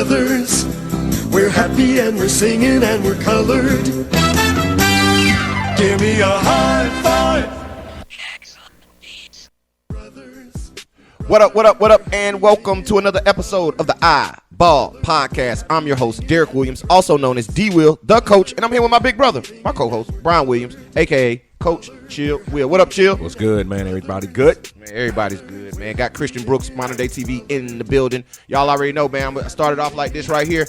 brothers. We're happy and we're singing and we're colored. Give me a high five. What up, and welcome to another episode of the iBall podcast. I'm your host, Derek Williams, also known as D-Will, the coach, and I'm here with my big brother, my co-host, Brian Williams, a.k.a. Coach Chill Will. What up, Chill? What's good, man? Everybody good? Man, everybody's good, man. Got Christian Brooks, Modern Day TV in the building. Y'all already know, man. I started off like this right here.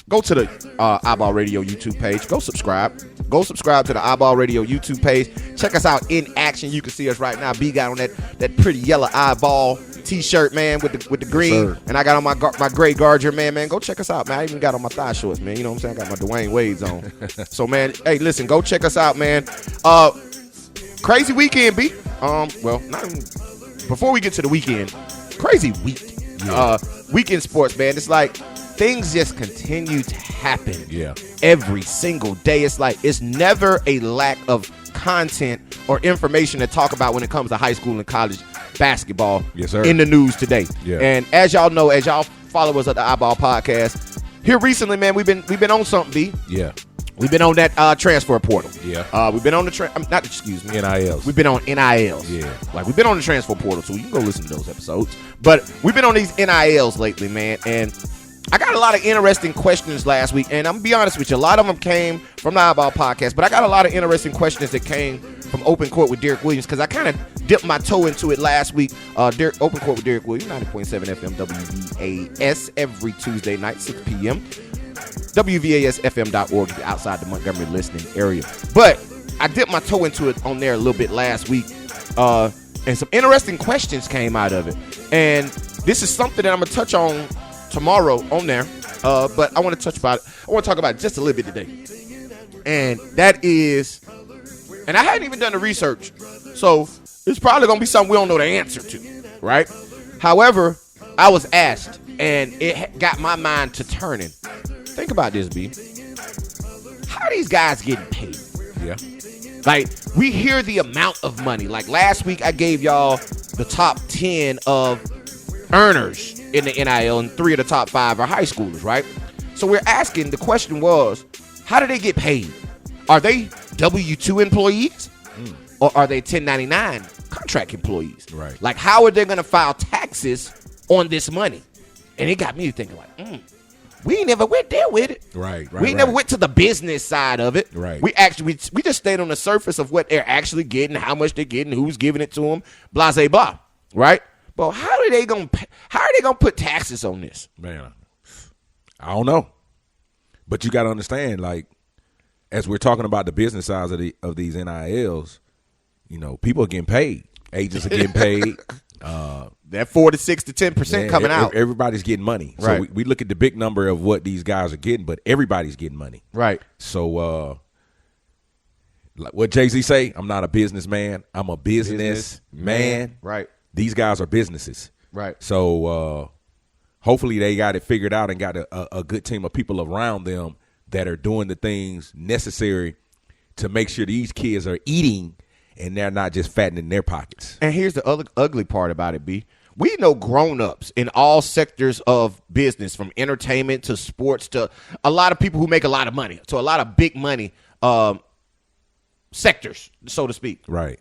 Go to the iBall Radio YouTube page. Go subscribe. Go subscribe to the iBall Radio YouTube page. Check us out in action. You can see us right now. B got on that pretty yellow iBall T-shirt, man, with the green. Yes, and I got on my gray Guardian, man. Go check us out, man. I even got on my thigh shorts, man. You know what I'm saying? I got my Dwayne Wades on. So, man, hey, listen, go check us out, man. Crazy weekend, B. Well, not even, before we get to the weekend, crazy week. Yeah. Weekend sports, man. It's like things just continue to happen. Yeah. Every single day. It's like it's never a lack of content or information to talk about when it comes to high school and college basketball. Yes, sir. In the news today. Yeah. And as y'all know, as y'all follow us at the iBall podcast, here recently, man, we've been on something, B. Yeah. We've been on that transfer portal. Yeah. We've been on the NILs. We've been on NILs. Yeah. Like we've been on the transfer portal, so you can go listen to those episodes. But we've been on these NILs lately, man, and I got a lot of interesting questions last week, and I'm going to be honest with you, a lot of them came from the iBall podcast, but I got a lot of interesting questions that came from Open Court with Derek Williams, because I kind of dipped my toe into it last week. Open Court with Derek Williams, 90.7 FM WVAS, every Tuesday night, 6 p.m. WVASFM.org if you're outside the Montgomery listening area. But I dipped my toe into it on there a little bit last week, and some interesting questions came out of it. And this is something that I'm going to touch on tomorrow on there, but I want to talk about it just a little bit today. And that is, and I hadn't even done the research, so it's probably going to be something we don't know the answer to, right? However, I was asked, and it got my mind to turning. Think about this, B. How are these guys getting paid? Yeah. Like, we hear the amount of money. Like, last week I gave y'all the top 10 of earners in the NIL, and 3 of the top 5 are high schoolers, right? So we're asking, the question was, how do they get paid? Are they W-2 employees? Or are they 1099 contract employees? Right. Like, how are they going to file taxes on this money? And it got me thinking, like, we ain't never went there with it. Right. We never went to the business side of it. Right. We just stayed on the surface of what they're actually getting, how much they're getting, who's giving it to them, blah, blah, blah, right? But how are they gonna put taxes on this? Man, I don't know. But you got to understand, like, as we're talking about the business sides of these NILs, you know, people are getting paid. Agents are getting paid. That 4 to 6 to 10% coming out. Everybody's getting money. So right. we look at the big number of what these guys are getting, but everybody's getting money. Right. So like what Jay-Z say, I'm not a businessman. I'm a business man. Right. These guys are businesses. Right. So hopefully they got it figured out and got a good team of people around them that are doing the things necessary to make sure these kids are eating and they're not just fattening their pockets. And here's the ugly part about it, B. We know grown-ups in all sectors of business, from entertainment to sports to a lot of people who make a lot of money, to a lot of big money sectors, so to speak. Right.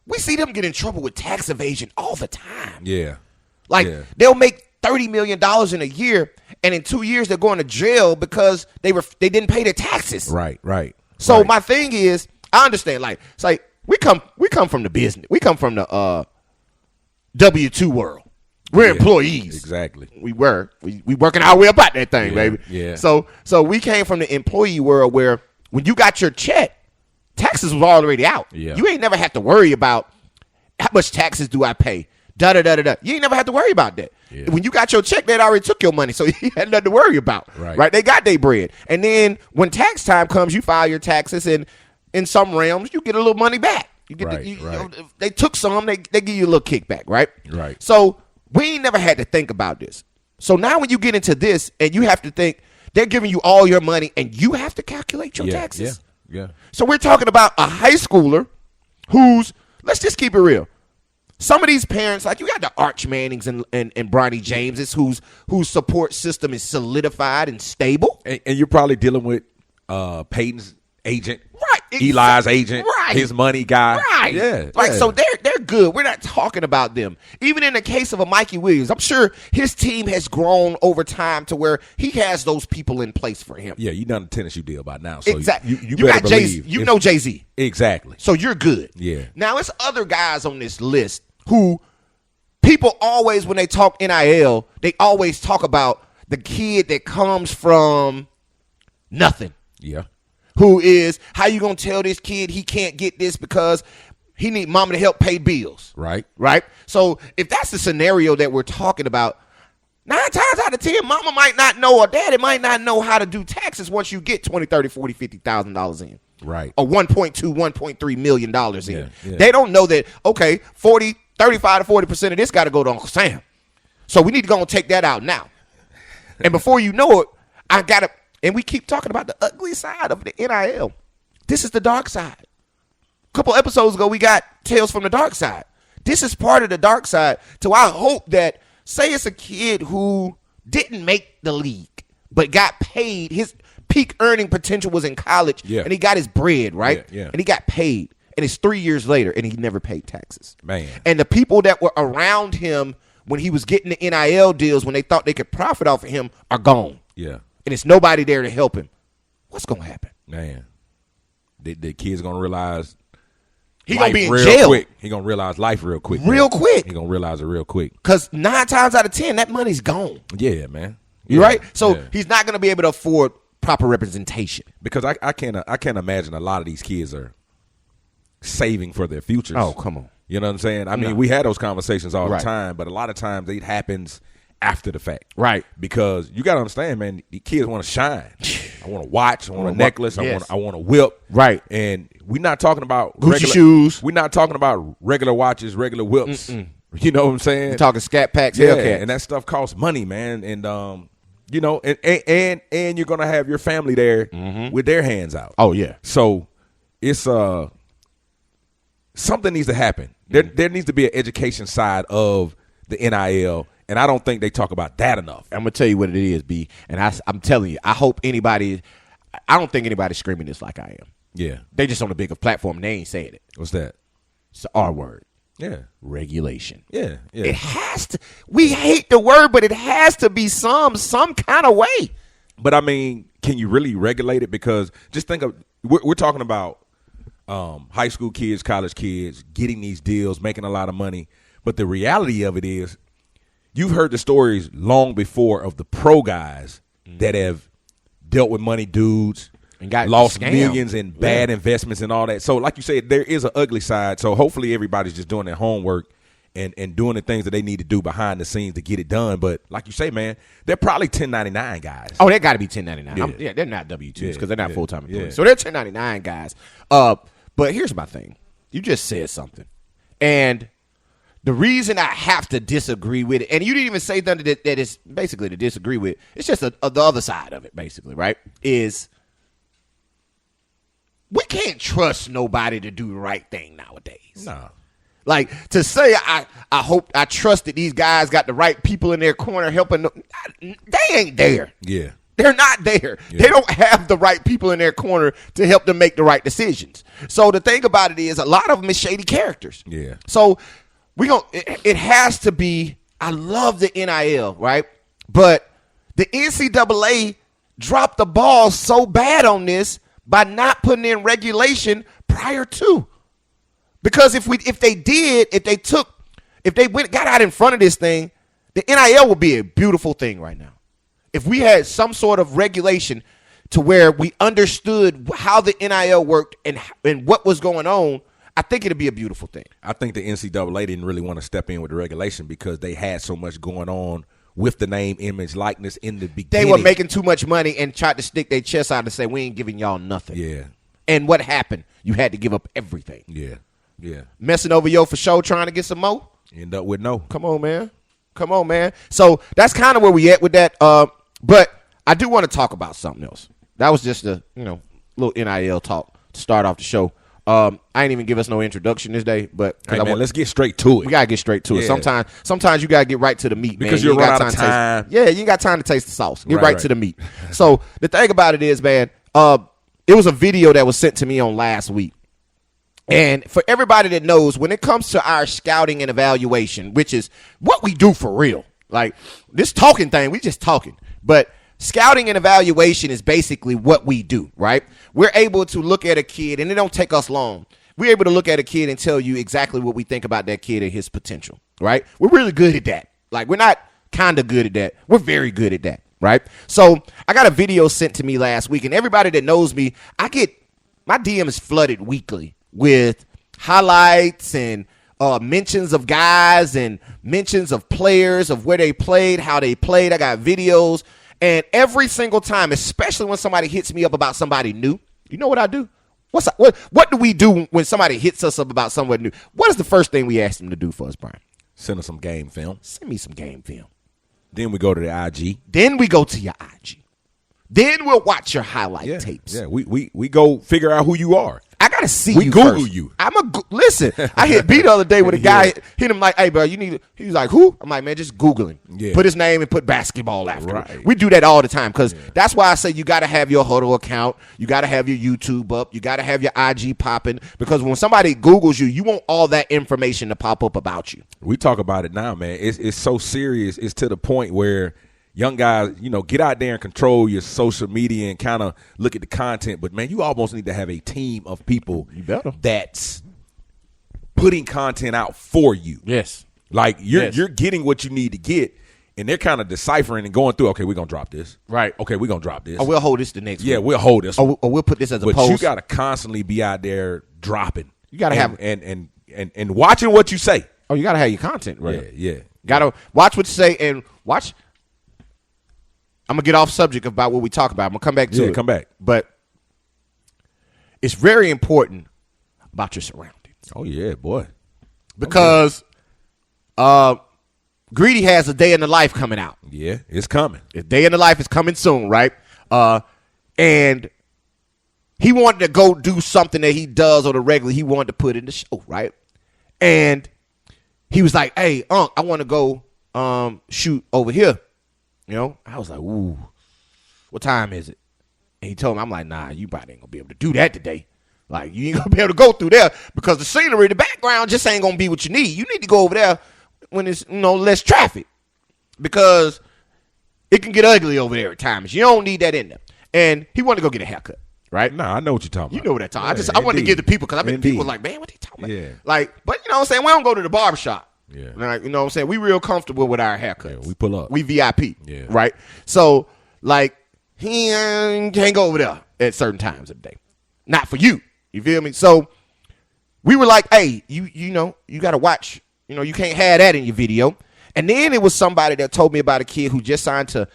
We see them get in trouble with tax evasion all the time. Yeah. Like, they'll make $30 million in a year, and in 2 years they're going to jail because they didn't pay their taxes. Right. So my thing is, I understand, like, it's like we come from the business. We come from the W-2 world. We're employees. Exactly. We working our way up out that thing, baby. Yeah. So we came from the employee world where when you got your check, taxes was already out. Yeah. You ain't never have to worry about how much taxes do I pay. Da-da-da-da-da. You ain't never had to worry about that. Yeah. When you got your check, they already took your money, so you had nothing to worry about. Right? They got their bread. And then when tax time comes, you file your taxes, and in some realms, you get a little money back. You get you know, they took some, they give you a little kickback, right? Right. So we ain't never had to think about this. So now when you get into this and you have to think, they're giving you all your money and you have to calculate your taxes. Yeah. So we're talking about a high schooler who's, let's just keep it real. some of these parents, like you got the Arch Mannings and Bronny Jameses, whose support system is solidified and stable. And you're probably dealing with Peyton's agent, right? Eli's agent, right? His money guy, right? Yeah, like yeah. So they're good. We're not talking about them. Even in the case of a Mikey Williams, I'm sure his team has grown over time to where he has those people in place for him. Yeah, you done a tennis shoe deal by now, so exactly. You better got believe. You know Jay-Z, exactly. So you're good. Yeah. Now it's other guys on this list who people always, when they talk NIL, they always talk about the kid that comes from nothing. Yeah. Who is, how you going to tell this kid he can't get this because he need mama to help pay bills? Right. Right? So if that's the scenario that we're talking about, 9 times out of 10, mama might not know or daddy might not know how to do taxes once you get $20, $30, $40, $50,000 in. Right. Or $1.2, $1.3 million in. Yeah. They don't know that, okay, 35 to 40% of this got to go to Uncle Sam. So we need to go and take that out now. And before you know it, I got to, and we keep talking about the ugly side of the NIL. This is the dark side. A couple episodes ago, we got Tales from the Dark Side. This is part of the dark side. So I hope that, say it's a kid who didn't make the league, but got paid. His peak earning potential was in college, and he got his bread, right? Yeah. And he got paid. And it's 3 years later, and he never paid taxes. Man. And the people that were around him when he was getting the NIL deals, when they thought they could profit off of him, are gone. Yeah. And it's nobody there to help him. What's going to happen? Man. The kid's going to realize he's going to be in real jail. Quick. He's going to realize life real quick. Real quick. He's going to realize it real quick. Because 9 times out of 10, that money's gone. Yeah, man. You right? So yeah. he's not going to be able to afford proper representation. Because I can't imagine a lot of these kids are saving for their futures. Oh, come on. You know what I'm saying? I mean, we had those conversations all the time, but a lot of times it happens after the fact. Right. Because you got to understand, man, the kids want to shine. I want a watch. I want a necklace. Yes. I want a whip. Right. And we're not talking about Gucci regular shoes. We're not talking about regular watches, regular whips. You know what I'm saying? We're talking Scat Packs, yeah, Hellcats. and that stuff costs money, man. And you know, and you're gonna have your family there with their hands out. Oh yeah. So it's something needs to happen. There needs to be an education side of the NIL, and I don't think they talk about that enough. I'm gonna tell you what it is, B. And I'm telling you, I hope anybody. I don't think anybody's screaming this like I am. Yeah, they just on a bigger platform. And they ain't saying it. What's that? It's the R word. Yeah, regulation. Yeah. It has to. We hate the word, but it has to be some kind of way. But I mean, can you really regulate it? Because just think of we're talking about high school kids, college kids getting these deals, making a lot of money. But the reality of it is, you've heard the stories long before of the pro guys that have dealt with money dudes and got lost millions in bad investments and all that. So like you said, there is an ugly side. So hopefully everybody's just doing their homework and doing the things that they need to do behind the scenes to get it done. But like you say, man, they're probably 1099 guys. Oh, they got to be 1099. Yeah. They're not W-2s because they're not full-time employees. Yeah. So they're 1099 guys. But here's my thing. You just said something. And the reason I have to disagree with it, and you didn't even say something that is basically to disagree with, it's just the other side of it, basically, right, is we can't trust nobody to do the right thing nowadays. No. Like, to say I trust that these guys got the right people in their corner helping them, they ain't there. Yeah. They're not there. Yeah. They don't have the right people in their corner to help them make the right decisions. So the thing about it is a lot of them is shady characters. Yeah. So it has to be, I love the NIL, right? But the NCAA dropped the ball so bad on this by not putting in regulation prior to. Because if they got out in front of this thing, the NIL would be a beautiful thing right now. If we had some sort of regulation to where we understood how the NIL worked and what was going on, I think it'd be a beautiful thing. I think the NCAA didn't really want to step in with the regulation because they had so much going on with the name, image, likeness in the beginning. They were making too much money and tried to stick their chest out and say, we ain't giving y'all nothing. Yeah. And what happened? You had to give up everything. Yeah. Yeah. Messing over yo for show, trying to get some more. End up with no. Come on, man. So that's kind of where we at with that. But I do want to talk about something else. That was just a little NIL talk to start off the show. I ain't even give us no introduction this day, but hey, man, let's get straight to it. We gotta get straight to it. Sometimes you gotta get right to the meat, because man. you're run out of time. Yeah, you ain't got time to taste the sauce. Get Right, right right. to the meat. So the thing about it is, man, it was a video that was sent to me on last week. And for everybody that knows, when it comes to our scouting and evaluation, which is what we do for real, like this talking thing, we just talking. But scouting and evaluation is basically what we do, right? We're able to look at a kid, and it don't take us long. We're able to look at a kid and tell you exactly what we think about that kid and his potential, right? We're really good at that. Like, we're not kind of good at that. We're very good at that, right? So I got a video sent to me last week, and everybody that knows me, my DM is flooded weekly with highlights and mentions of guys and mentions of players, of where they played, how they played. I got videos. And every single time, especially when somebody hits me up about somebody new, you know what I do? What do we do when somebody hits us up about someone new? What is the first thing we ask them to do for us, Brian? Send us some game film. Send me some game film. Then we go to the IG. Then we go to your IG. Then we'll watch your highlight tapes. Yeah, we go figure out who you are. I gotta see we you. Google first. you. Listen. I hit B the other day with a guy hit him like, "Hey, bro, you need." He was like, "Who?" I'm like, "Man, just Google him. Yeah. Put his name and put basketball after Right. it." We do that all the time because that's why I say you gotta have your Huddle account. You gotta have your YouTube up. You gotta have your IG popping because when somebody Googles you, you want all that information to pop up about you. We talk about it now, man. It's so serious. It's to the point where young guys, get out there and control your social media and kind of look at the content. But, man, you almost need to have a team of people that's putting content out for you. Yes. Like, you're getting what you need to get, and they're kind of deciphering and going through, okay, we're going to drop this. Right. Okay, we're going to drop this. Or we'll hold this the next Yeah, week. we'll hold this. Or we'll put this as a but post. you got to constantly be out there dropping. You got to have. And watching what you say. Oh, you got to have your content right. Yeah. Got to watch what you say and watch. I'm going to get off subject about what we talk about. I'm going to come back to it. Come back. But it's very important about your surroundings. Oh, yeah, boy. Because Greedy has a day in the life coming out. Yeah, it's coming. His day in the life is coming soon, right? And he wanted to go do something that he does on the regular. He wanted to put in the show, right? And he was like, "Hey, I want to go shoot over here." I was like, "Ooh, what time is it?" And he told me, I'm like, "Nah, you probably ain't gonna be able to do that today. Like, you ain't gonna be able to go through there because the scenery, the background just ain't gonna be what you need. You need to go over there when it's less traffic because it can get ugly over there at times. You don't need that in there." And he wanted to go get a haircut, right? Nah, I know what you're talking about. You know what that talking. Yeah, I wanted to give the people because I mean, people like, "Man, what they talking about?" Yeah. Like, but you know what I'm saying? We don't go to the barbershop. Yeah. Like, you know what I'm saying? We real comfortable with our haircuts. Yeah, we pull up. We VIP. Yeah. Right? So, like, he can't go over there at certain times of the day. Not for you. You feel me? So, we were like, "Hey, you got to watch. You can't have that in your video." And then it was somebody that told me about a kid who just signed to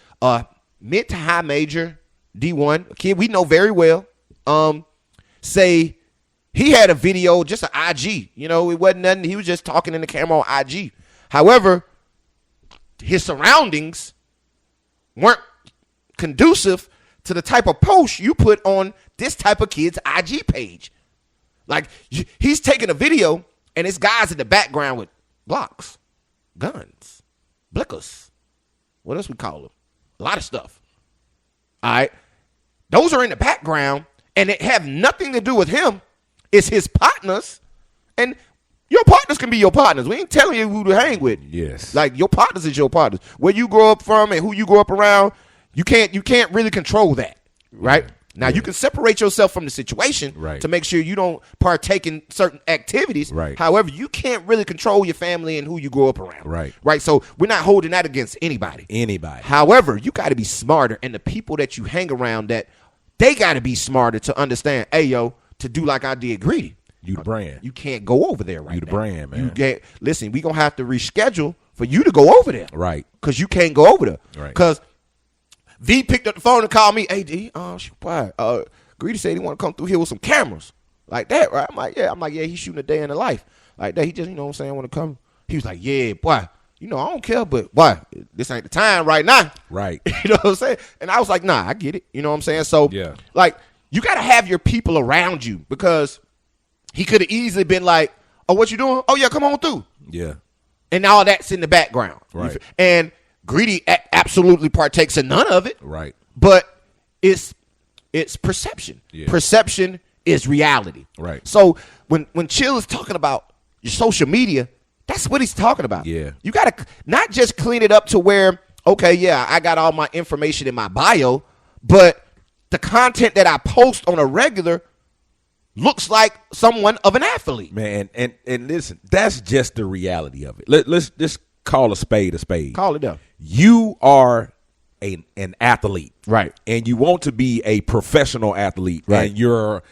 mid to high major D1, a kid we know very well. Say he had a video, just an IG. It wasn't nothing. He was just talking in the camera on IG. However, his surroundings weren't conducive to the type of post you put on this type of kid's IG page. Like, he's taking a video, and it's guys in the background with blocks, guns, blickers. What else we call them? A lot of stuff. All right? Those are in the background, and it have nothing to do with him. It's his partners, and your partners can be your partners. We ain't telling you who to hang with. Yes. Like, your partners is your partners. Where you grow up from and who you grow up around, you can't really control that, right? Now, you can separate yourself from the situation to make sure you don't partake in certain activities. Right. However, you can't really control your family and who you grow up around. Right. Right. So we're not holding that against anybody. However, you got to be smarter, and the people that you hang around, that they got to be smarter to understand, hey, yo, to do like I did Greedy. You the brand. You can't go over there right now. You the brand, man. Listen, we going to have to reschedule for you to go over there. Right. Because you can't go over there. Right. Because V picked up the phone and called me, "Hey, D, Greedy said he want to come through here with some cameras." Like that, right? I'm like, yeah, he's shooting a day in the life. Like that, he just, what I'm saying, want to come. He was like, "Yeah, boy, I don't care, but boy, this ain't the time right now." Right. You know what I'm saying? And I was like, "Nah, I get it." You know what I'm saying? So, yeah, like, you got to have your people around you because He could have easily been like, oh, what you doing? Oh, yeah, come on through. Yeah. And all that's in the background. Right. And Greedy absolutely partakes in none of it. Right. But it's perception. Yeah. Perception is reality. Right. So when Chill is talking about your social media, that's what he's talking about. Yeah. You got to not just clean it up to where, okay, yeah, I got all my information in my bio, but the content that I post on a regular looks like someone of an athlete. Man, and listen, that's just the reality of it. Let's just call a spade a spade. Call it up. You are an athlete. Right. And you want to be a professional athlete. Right. And you're,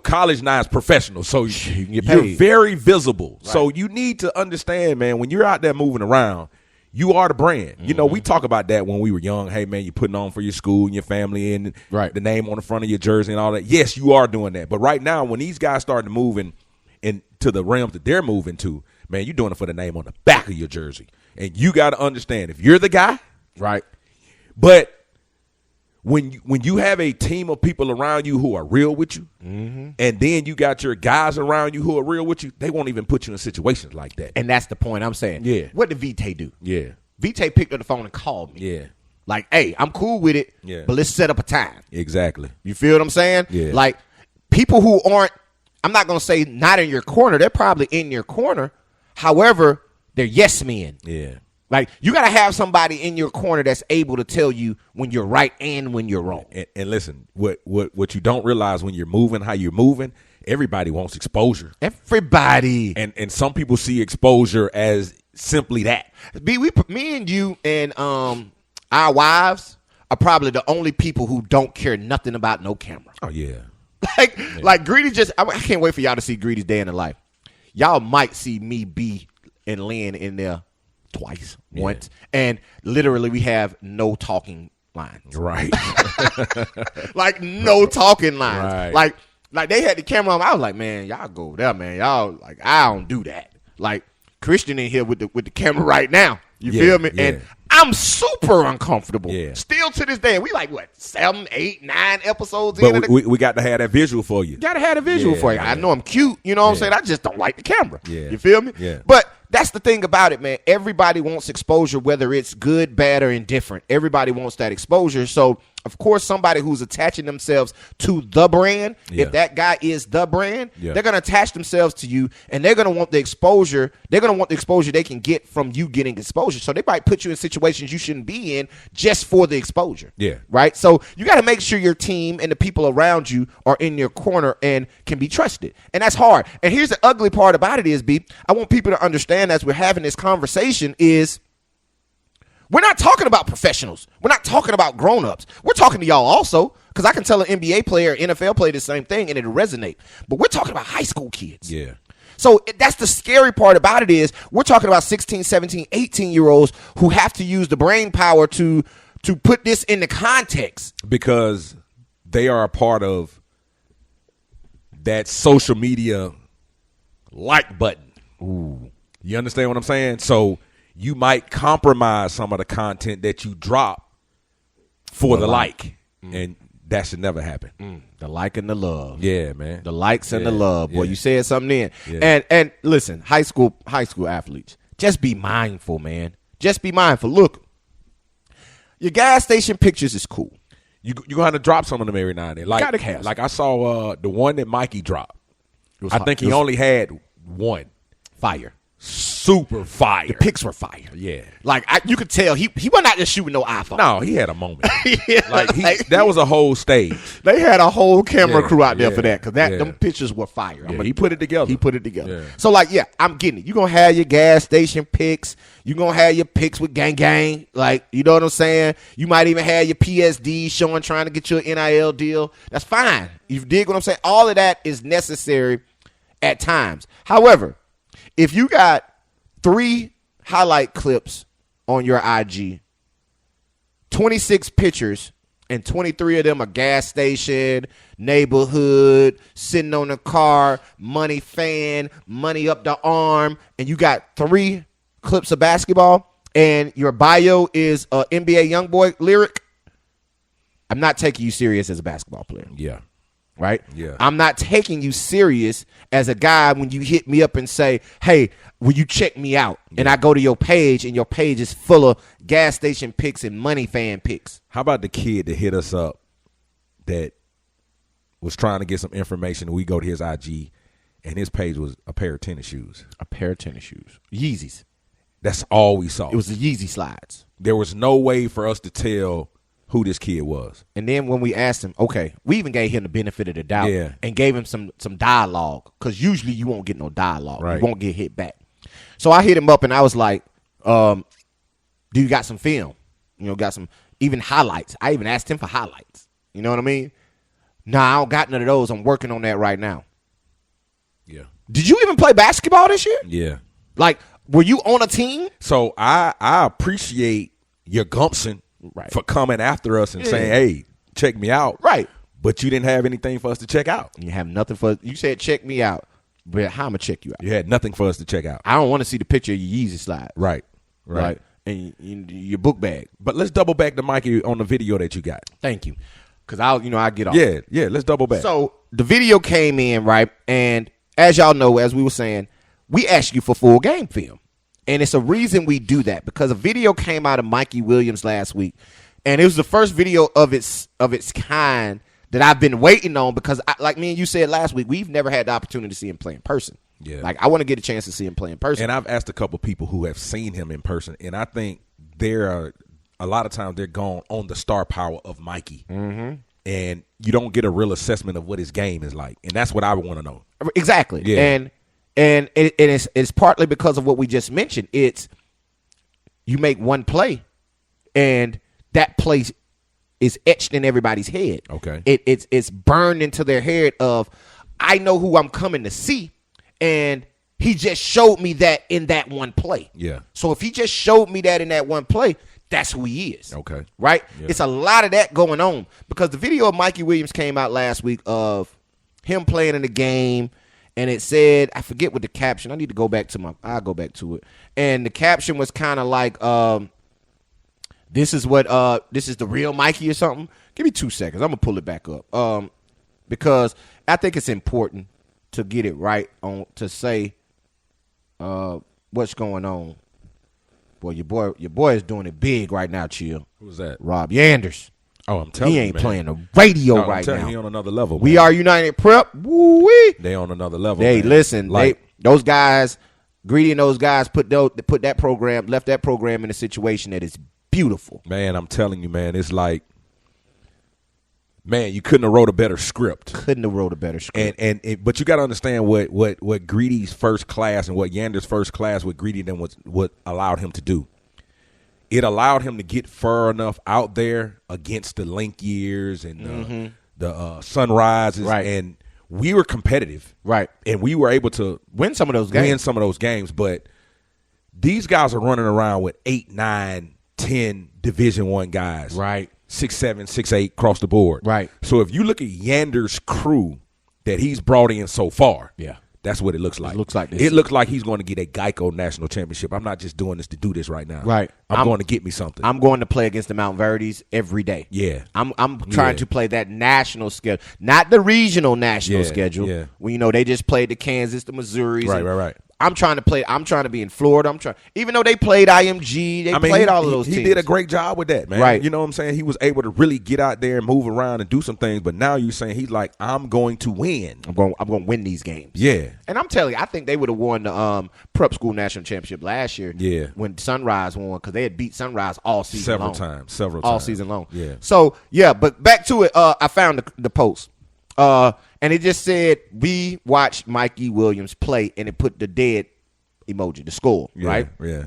college now is professional. So You can get you're paid. very visible. Right. So you need to understand, man, when you're out there moving around, you are the brand. We talk about that when we were young. Hey, man, you're putting on for your school and your family and Right. the name on the front of your jersey and all that. Yes, you are doing that. But right now, when these guys start to move into the realms that they're moving to, man, you're doing it for the name on the back of your jersey. And you got to understand, if you're the guy, Right. but when you have a team of people around you who are real with you, and then you got your guys around you who are real with you, they won't even put you in situations like that. And that's the point I'm saying. Yeah. What did Vitae do? Yeah. Vitae picked up the phone and called me. Yeah. Like, hey, I'm cool with it, Yeah. but let's set up a time. Exactly. You feel what I'm saying? Yeah. Like, people who aren't, I'm not going to say not in your corner. They're probably in your corner. However, they're yes men. Yeah. Like, you got to have somebody in your corner that's able to tell you when you're right and when you're wrong. And listen, what you don't realize when you're moving, how you're moving, everybody wants exposure. Everybody. And some people see exposure as simply that. Me and you and our wives are probably the only people who don't care nothing about no camera. Oh, yeah. Like Greedy I can't wait for y'all to see Greedy's day in the life. Y'all might see me, B, and Lynn in there twice, once, and literally we have no talking lines. Right. Like no talking lines. Right. Like they had the camera on. I was like, man, y'all go over there, man. Y'all like, I don't do that. Like Christian in here with the camera right now. You feel me? Yeah. And I'm super uncomfortable. Yeah. Still to this day. We like what 7, 8, 9 episodes But in. we got to have that visual for you. Gotta have a visual for you. I know I'm cute, you know what I'm saying? I just don't like the camera. Yeah. You feel me? Yeah. But that's the thing about it, man. Everybody wants exposure, whether it's good, bad, or indifferent. Everybody wants that exposure. So, of course, somebody who's attaching themselves to the brand, if that guy is the brand, they're going to attach themselves to you, and they're going to want the exposure. They're going to want the exposure they can get from you getting exposure. So they might put you in situations you shouldn't be in just for the exposure. Yeah. Right? So you got to make sure your team and the people around you are in your corner and can be trusted. And that's hard. And here's the ugly part about it is, B, I want people to understand as we're having this conversation is we're not talking about professionals. We're not talking about grown-ups. We're talking to y'all also because I can tell an NBA player, NFL player the same thing and it'll resonate. But we're talking about high school kids. Yeah. So that's the scary part about it is we're talking about 16, 17, 18-year-olds who have to use the brain power to put this into context. Because they are a part of that social media like button. Ooh. You understand what I'm saying? So you might compromise some of the content that you drop for the like. And that should never happen. The like and the love. Yeah, man. The likes and the love. Boy, yeah. you said something then. Yeah. And listen, high school athletes, just be mindful, man. Just be mindful. Look, your gas station pictures is cool. You gonna have to drop some of them every now and then. Gotta have like I saw the one that Mikey dropped. was I hot. think It he was only had one. fire. Super fire. The pics were fire. Yeah. Like you could tell he wasn't out there shooting no iPhone. No, he had a moment. Yeah, like that was a whole stage. They had a whole camera Yeah, crew out there yeah, for that because yeah. them pictures were fire. Yeah, he put it together. He put it together. Yeah. So like, yeah, I'm getting it. You're gonna have your gas station pics. You're gonna have your pics with gang. Like, you know what I'm saying? You might even have your PSD showing trying to get you an NIL deal. That's fine. You dig what I'm saying? All of that is necessary at times. However, if you got 3 highlight clips on your IG, 26 pictures, and 23 of them are gas station, neighborhood, sitting on the car, money fan, money up the arm, and you got 3 clips of basketball, and your bio is a NBA YoungBoy lyric, I'm not taking you serious as a basketball player. Yeah. right? Yeah. I'm not taking you serious as a guy when you hit me up and say, hey, will you check me out? And I go to your page, and your page is full of gas station pics and money fan pics. How about the kid that hit us up that was trying to get some information? We go to his IG, and his page was a pair of tennis shoes. A pair of tennis shoes. Yeezys. That's all we saw. It was the Yeezy slides. There was no way for us to tell who this kid was. And then when we asked him, okay, we even gave him the benefit of the doubt and gave him some dialogue, because usually you won't get no dialogue. Right. You won't get hit back. So I hit him up, and I was like, do you got some film? You know, got some even highlights. I even asked him for highlights. You know what I mean? Nah, I don't got none of those. I'm working on that right now. Yeah. Did you even play basketball this year? Yeah. Like, were you on a team? So I appreciate your gumption for coming after us and saying, hey, check me out. Right. But you didn't have anything for us to check out. You have nothing for – you said check me out, but how am I going to check you out? You had nothing for us to check out. I don't want to see the picture of your Yeezy slide. Right. And your book bag. But let's double back to Mikey on the video that you got. Thank you. Because I get off. Yeah, let's double back. So the video came in, right? And as y'all know, as we were saying, we ask you for full game film. And it's a reason we do that, because a video came out of Mikey Williams last week, and it was the first video of its kind that I've been waiting on, because like me and you said last week, we've never had the opportunity to see him play in person. Yeah. Like, I want to get a chance to see him play in person. And I've asked a couple people who have seen him in person, and I think there are a lot of times they're gone on the star power of Mikey. Mm-hmm. And you don't get a real assessment of what his game is like. And that's what I want to know. Exactly. Yeah. And it's partly because of what we just mentioned. It's you make one play, and that play is etched in everybody's head. Okay. It's burned into their head of, I know who I'm coming to see, and he just showed me that in that one play. Yeah. So if he just showed me that in that one play, that's who he is. Okay. Right? Yeah. It's a lot of that going on, because the video of Mikey Williams came out last week of him playing in the game. And it said, I forget what the caption. I need to go back to I'll go back to it. And the caption was kind of like, this is the real Mikey or something. Give me 2 seconds. I'm going to pull it back up. Because I think it's important to get it right on, to say what's going on. Boy, your boy is doing it big right now, Chill. Who's that? Rob Yanders. Oh, I'm telling you, he ain't man. playing the radio No, I'm right telling now. you, he on another level. We man. are United Prep. Woo-wee. They on another level. Hey, man. listen, like those guys, Greedy and those guys left that program in a situation that is beautiful. man, I'm telling you, man, it's like, man, you couldn't have wrote a better script. Couldn't have wrote a better script. But you got to understand what Greedy's first class and what Yander's first class with Greedy then was what allowed him to do. It allowed him to get far enough out there against the Link years and the Sunrises, Right. and we were competitive, Right. And we were able to Win some of those games. But these guys are running around with 8, 9, 10 Division I guys, Right. 6'7", 6'8" across the board, Right. So if you look at Yander's crew that he's brought in so far, Yeah. that's what it looks like. It looks like this. It looks like he's going to get a Geico national championship. I'm not just doing this to do this right now. Right. I'm going to get me something. I'm going to play against the Mount Verdes every day. Yeah. I'm trying to play that national schedule, not the regional national Yeah, schedule. yeah. Well, they just played the Kansas, the Missouris. Right. I'm trying to be in Florida. Even though they played IMG, they played all of those teams. He did a great job with that, man. Right. You know what I'm saying? He was able to really get out there and move around and do some things. But now you're saying he's like, I'm going to win. I'm going to win these games. Yeah. And I'm telling you, I think they would have won the prep school national championship last year. Yeah. When Sunrise won, because they had beat Sunrise all season long. Several times. All season long. Yeah. So, yeah, but back to it. I found the post. And it just said, we watched Mikey Williams play, and it put the dead emoji, the score, right? Yeah.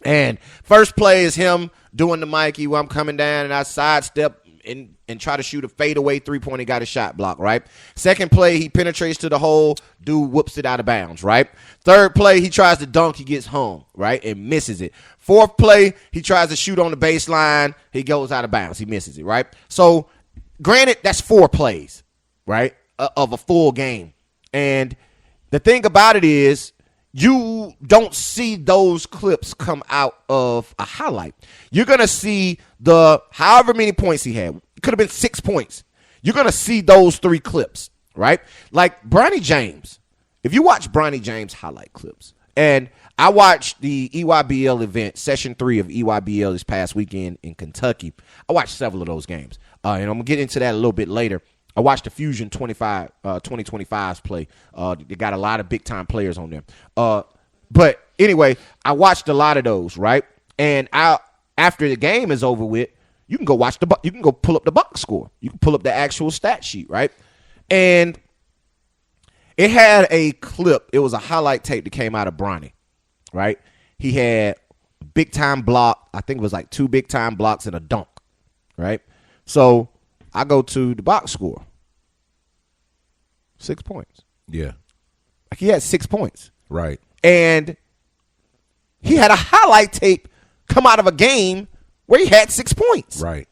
And first play is him doing the Mikey where I'm coming down and I sidestep and try to shoot a fadeaway three-point. He got a shot block, right? Second play, he penetrates to the hole. Dude whoops it out of bounds, right? Third play, he tries to dunk. He gets home, right, and misses it. Fourth play, he tries to shoot on the baseline. He goes out of bounds. He misses it, right? So, granted, that's 4 plays, right, of a full game. And the thing about it is, you don't see those clips come out of a highlight. You're going to see the however many points he had. It could have been 6 points. You're going to see those 3 clips. right? Like Bronny James. If you watch Bronny James highlight clips, and I watched the EYBL event, Session 3 of EYBL this past weekend in Kentucky. I watched several of those games, and I'm going to get into that a little bit later. I watched the Fusion 2025's play. They got a lot of big-time players on there. But anyway, I watched a lot of those, right? And after the game is over with, you can go you can go pull up the box score. You can pull up the actual stat sheet, right? And it had a clip. It was a highlight tape that came out of Bronny, right? He had a big-time block. I think it was like 2 big-time blocks and a dunk, right? So I go to the box score. 6 points. Yeah. Like he had 6 points. Right. And he had a highlight tape come out of a game where he had 6 points. Right.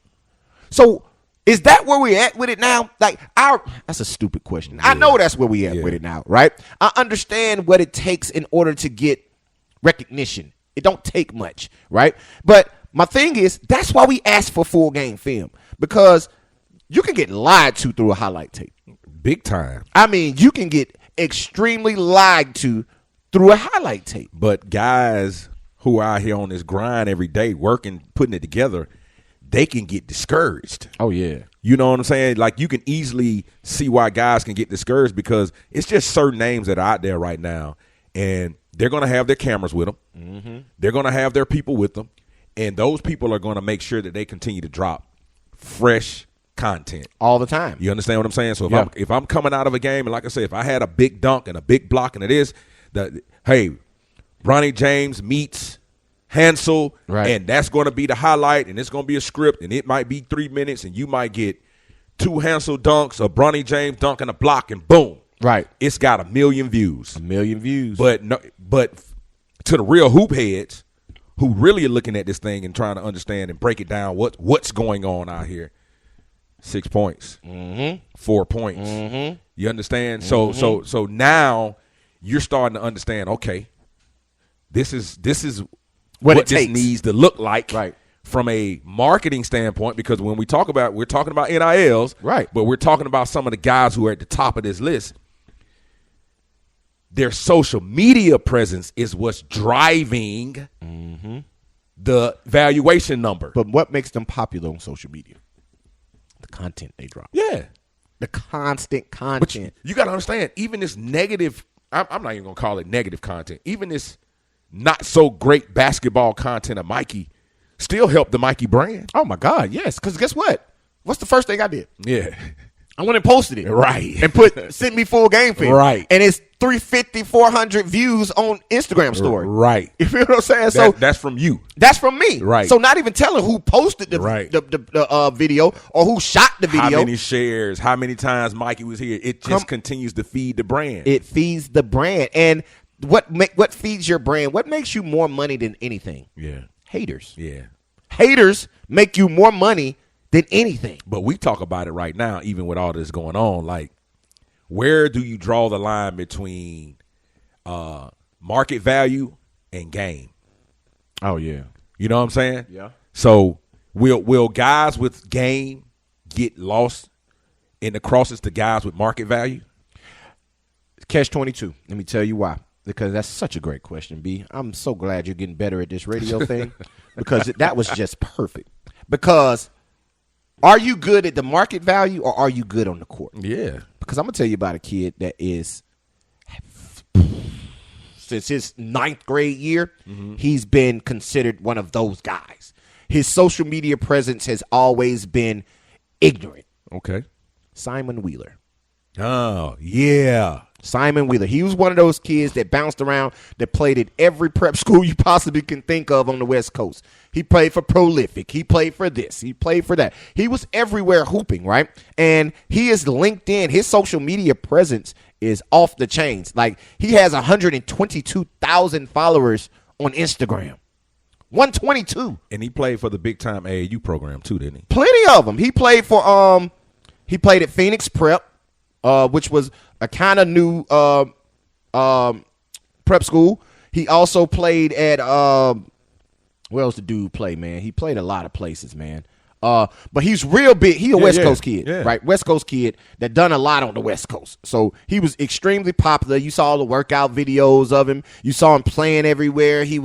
So is that where we're at with it now? Like that's a stupid question. I know that's where we at with it now, right? I understand what it takes in order to get recognition. It don't take much, right? But my thing is, that's why we ask for full game film, because you can get lied to through a highlight tape. Big time. I mean, you can get extremely lied to through a highlight tape. But guys who are out here on this grind every day, working, putting it together, they can get discouraged. Oh, yeah. You know what I'm saying? Like, you can easily see why guys can get discouraged, because it's just certain names that are out there right now, and they're going to have their cameras with them. Mm-hmm. They're going to have their people with them, and those people are going to make sure that they continue to drop fresh content all the time. You understand what I'm saying? So if I'm coming out of a game, and like I said, if I had a big dunk and a big block, and it is hey, Bronny James meets Hansel, right, and that's going to be the highlight, and it's going to be a script, and it might be 3 minutes, and you might get 2 Hansel dunks, a Bronny James dunk, and a block, and boom, right, it's got 1 million views. 1 million views. But to the real hoop heads who really are looking at this thing and trying to understand and break it down, what's going on out here, 6 points, 4 points. Mm-hmm. You understand? Mm-hmm. So now you're starting to understand. Okay, this is what this needs to look like, right, from a marketing standpoint. Because when we're talking about NILs, right, but we're talking about some of the guys who are at the top of this list. Their social media presence is what's driving the valuation number. But what makes them popular on social media? The content they drop. Yeah. The constant content. But you got to understand, even this negative, I'm not even going to call it negative content, even this not so great basketball content of Mikey still helped the Mikey brand. Oh, my God, yes. Because guess what? What's the first thing I did? Yeah. I went and posted it. Right. And sent me full game film. Right. And it's 350, 400 views on Instagram story. Right. You feel what I'm saying? So that's from you. That's from me. Right. So not even telling who posted the video or who shot the video. How many shares, how many times Mikey was here. It just continues to feed the brand. It feeds the brand. And what feeds your brand? What makes you more money than anything? Yeah. Haters. Yeah. Haters make you more money than anything. But we talk about it right now, even with all this going on. Like, where do you draw the line between market value and game? Oh, yeah. You know what I'm saying? Yeah. So will guys with game get lost in the crosses to guys with market value? Catch 22. Let me tell you why. Because that's such a great question, B. I'm so glad you're getting better at this radio thing, because that was just perfect. Because are you good at the market value, or are you good on the court? Yeah. Because I'm going to tell you about a kid that is, since his 9th grade year, he's been considered one of those guys. His social media presence has always been ignorant. Okay. Simon Wheeler. Oh, yeah. Simon Wheeler. He was one of those kids that bounced around, that played at every prep school you possibly can think of on the West Coast. He played for Prolific. He played for this. He played for that. He was everywhere hooping, right? And he is linked in. His social media presence is off the chains. Like, he has 122,000 followers on Instagram. 122. And he played for the big time AAU program too, didn't he? Plenty of them. He played for he played at Phoenix Prep, which was a kind of new prep school. He also played at where else the dude play, man? He played a lot of places, man. But he's real big. He a West Coast kid, yeah. right? West Coast kid that done a lot on the West Coast. So he was extremely popular. You saw the workout videos of him. You saw him playing everywhere. He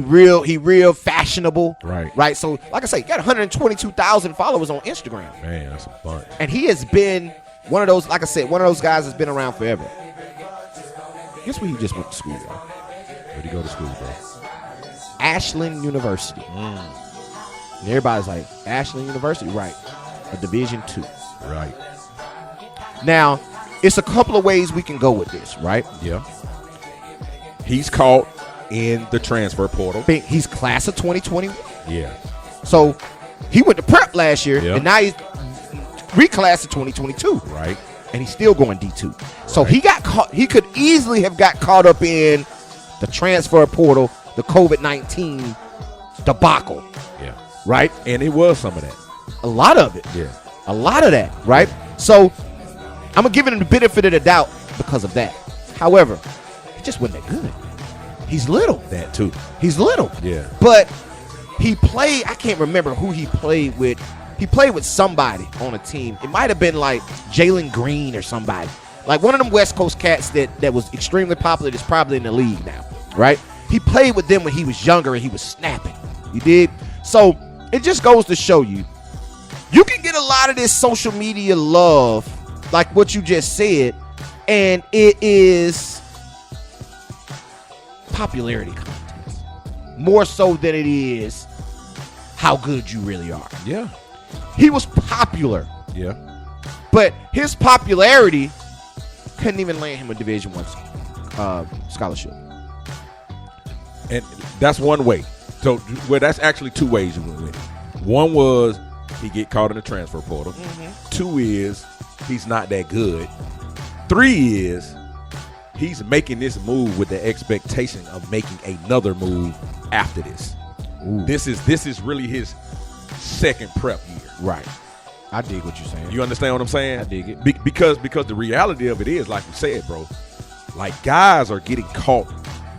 real fashionable, right? So like I say, he got 122,000 followers on Instagram. Man, that's a bunch. And he has been one of those, like I said, one of those guys that's been around forever. Guess where he just went to school, bro? Where'd he go to school, bro? Ashland University. And everybody's like, Ashland University, right? A Division II. Right. Now, it's a couple of ways we can go with this, right? Yeah. He's caught in the transfer portal. He's class of 2021. Yeah. So he went to prep last year, Yeah. and now he's reclass of 2022. Right. And he's still going D2. So he got caught. He could easily have got caught up in the transfer portal, the COVID-19 debacle. Yeah. Right? And it was some of that. A lot of it. Yeah. A lot of that, right? So I'm going to give him the benefit of the doubt because of that. However, he just wasn't that good. He's little. That too. He's little. Yeah. But he played, I can't remember who he played with. He played with somebody on a team. It might have been like Jalen Green or somebody. Like one of them West Coast cats that was extremely popular that's probably in the league now, right? He played with them when he was younger and he was snapping. You did? So it just goes to show you, you can get a lot of this social media love, like what you just said, and it is popularity contest. More so than it is how good you really are. Yeah. He was popular, Yeah. but his popularity couldn't even land him a Division I scholarship. And that's one way. So, well, that's actually two ways you went with it. One was he get caught in the transfer portal. Two is he's not that good. Three is he's making this move with the expectation of making another move after this. Ooh. This is really his second prep year. Right. I dig what you're saying. You understand what I'm saying? I dig it. Because the reality of it is, like you said, bro, like guys are getting caught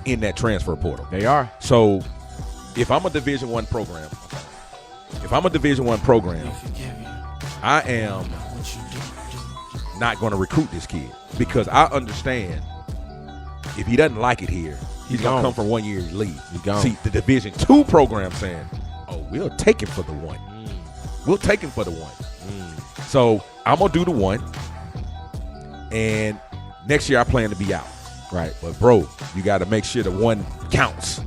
in that transfer portal. They are. So if I'm a Division I program, I am not going to recruit this kid because I understand if he doesn't like it here, he's going to come for 1 year and leave. He's gone. See, the Division II program saying, oh, we'll take him for the one. We'll take him for the one. So I'm going to do the one. And next year I plan to be out. Right. But, bro, you got to make sure the one counts.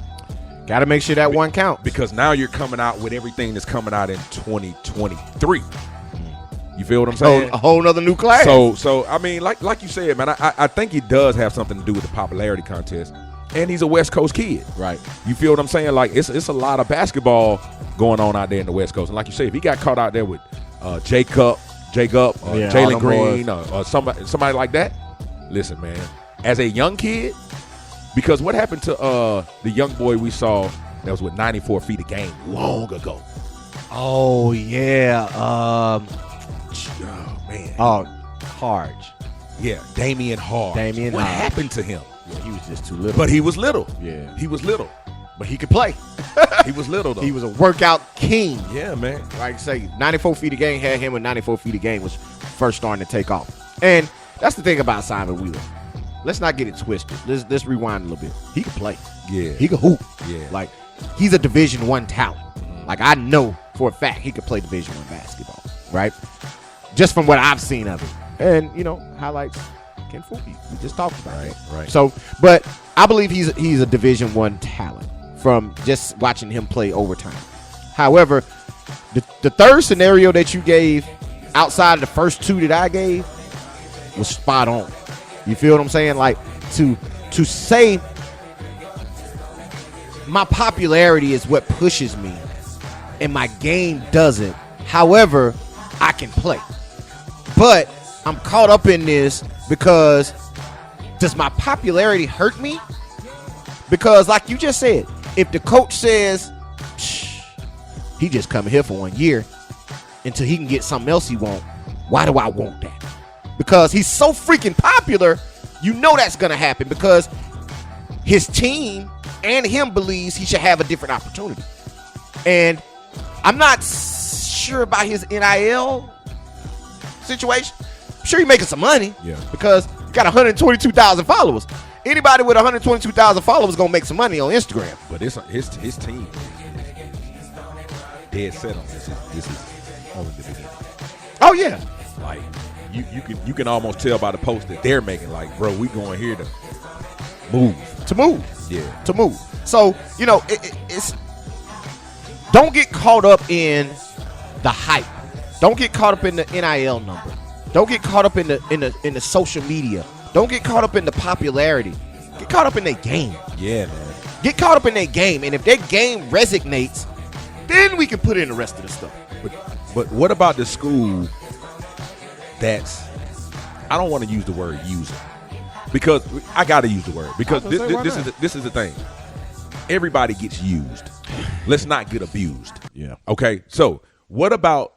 Got to make sure that one counts. Because now you're coming out with everything that's coming out in 2023. You feel what I'm saying? A whole nother new class. So I mean, like you said, man, I think it does have something to do with the popularity contest. And he's a West Coast kid. Right. You feel what I'm saying? Like, it's a lot of basketball going on out there in the West Coast. And like you say, if he got caught out there with Jacob, Jalen Green, or somebody like that, listen, man, as a young kid, because what happened to the young boy we saw that was with 94 feet a game long ago? Oh, yeah. Oh, man. Harge. Yeah, Damian Hard. What Harge. happened to him? Yeah, he was just too little. But he was little. Yeah. He was little. But he could play. He was little, though. He was a workout king. Yeah, man. Like I say, 94 feet a game, had him with 94 feet a game was first starting to take off. And that's the thing about Simon Wheeler. Let's not get it twisted. Let's rewind a little bit. He could play. Yeah. He could hoop. Yeah. Like, he's a Division I talent. Like, I know for a fact he could play Division I basketball, right? Just from what I've seen of it. And, highlights can fool you. We just talked about it. Right. So, but I believe he's a Division I talent from just watching him play over time. However, the third scenario that you gave outside of the first two that I gave was spot on. You feel what I'm saying? Like, to say my popularity is what pushes me and my game doesn't. However, I can play. But I'm caught up in this because does my popularity hurt me? Because like you just said, if the coach says, he just coming here for 1 year until he can get something else he want, why do I want that? Because he's so freaking popular, you know that's going to happen because his team and him believes he should have a different opportunity. And I'm not sure about his NIL situation. I'm sure he's making some money. Yeah. Because he got 122,000 followers. Anybody with 122,000 followers gonna make some money on Instagram. But his team dead set on this. This is only the beginning. Oh yeah. Like you can almost tell by the post that they're making. Like, bro, we going here to move. Yeah. To move. So, it's don't get caught up in the hype. Don't get caught up in the NIL number. Don't get caught up in the social media. Don't get caught up in the popularity. Get caught up in their game. Yeah, man. Get caught up in their game. And if their game resonates, then we can put in the rest of the stuff. But what about the school that's, I don't want to use the word user, because I got to use the word, because this is the thing. Everybody gets used. Let's not get abused. Yeah. Okay. So what about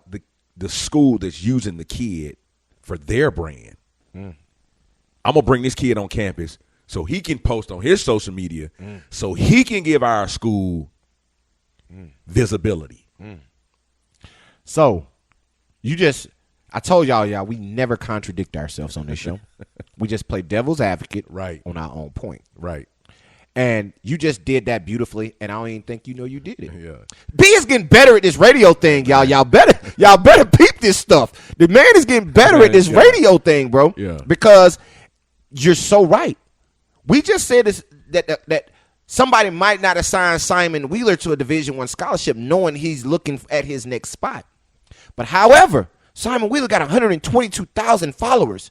the school that's using the kid for their brand? I'm gonna bring this kid on campus so he can post on his social media, so he can give our school visibility. So I told y'all, we never contradict ourselves on this show. We just play devil's advocate on our own point. Right. And you just did that beautifully, and I don't even think you did it. Yeah. B is getting better at this radio thing, y'all. Y'all better peep this stuff. The man is getting better at this radio thing, bro. Yeah. Because you're so right. We just said this, that somebody might not assign Simon Wheeler to a Division I scholarship knowing he's looking at his next spot. But however, Simon Wheeler got 122,000 followers.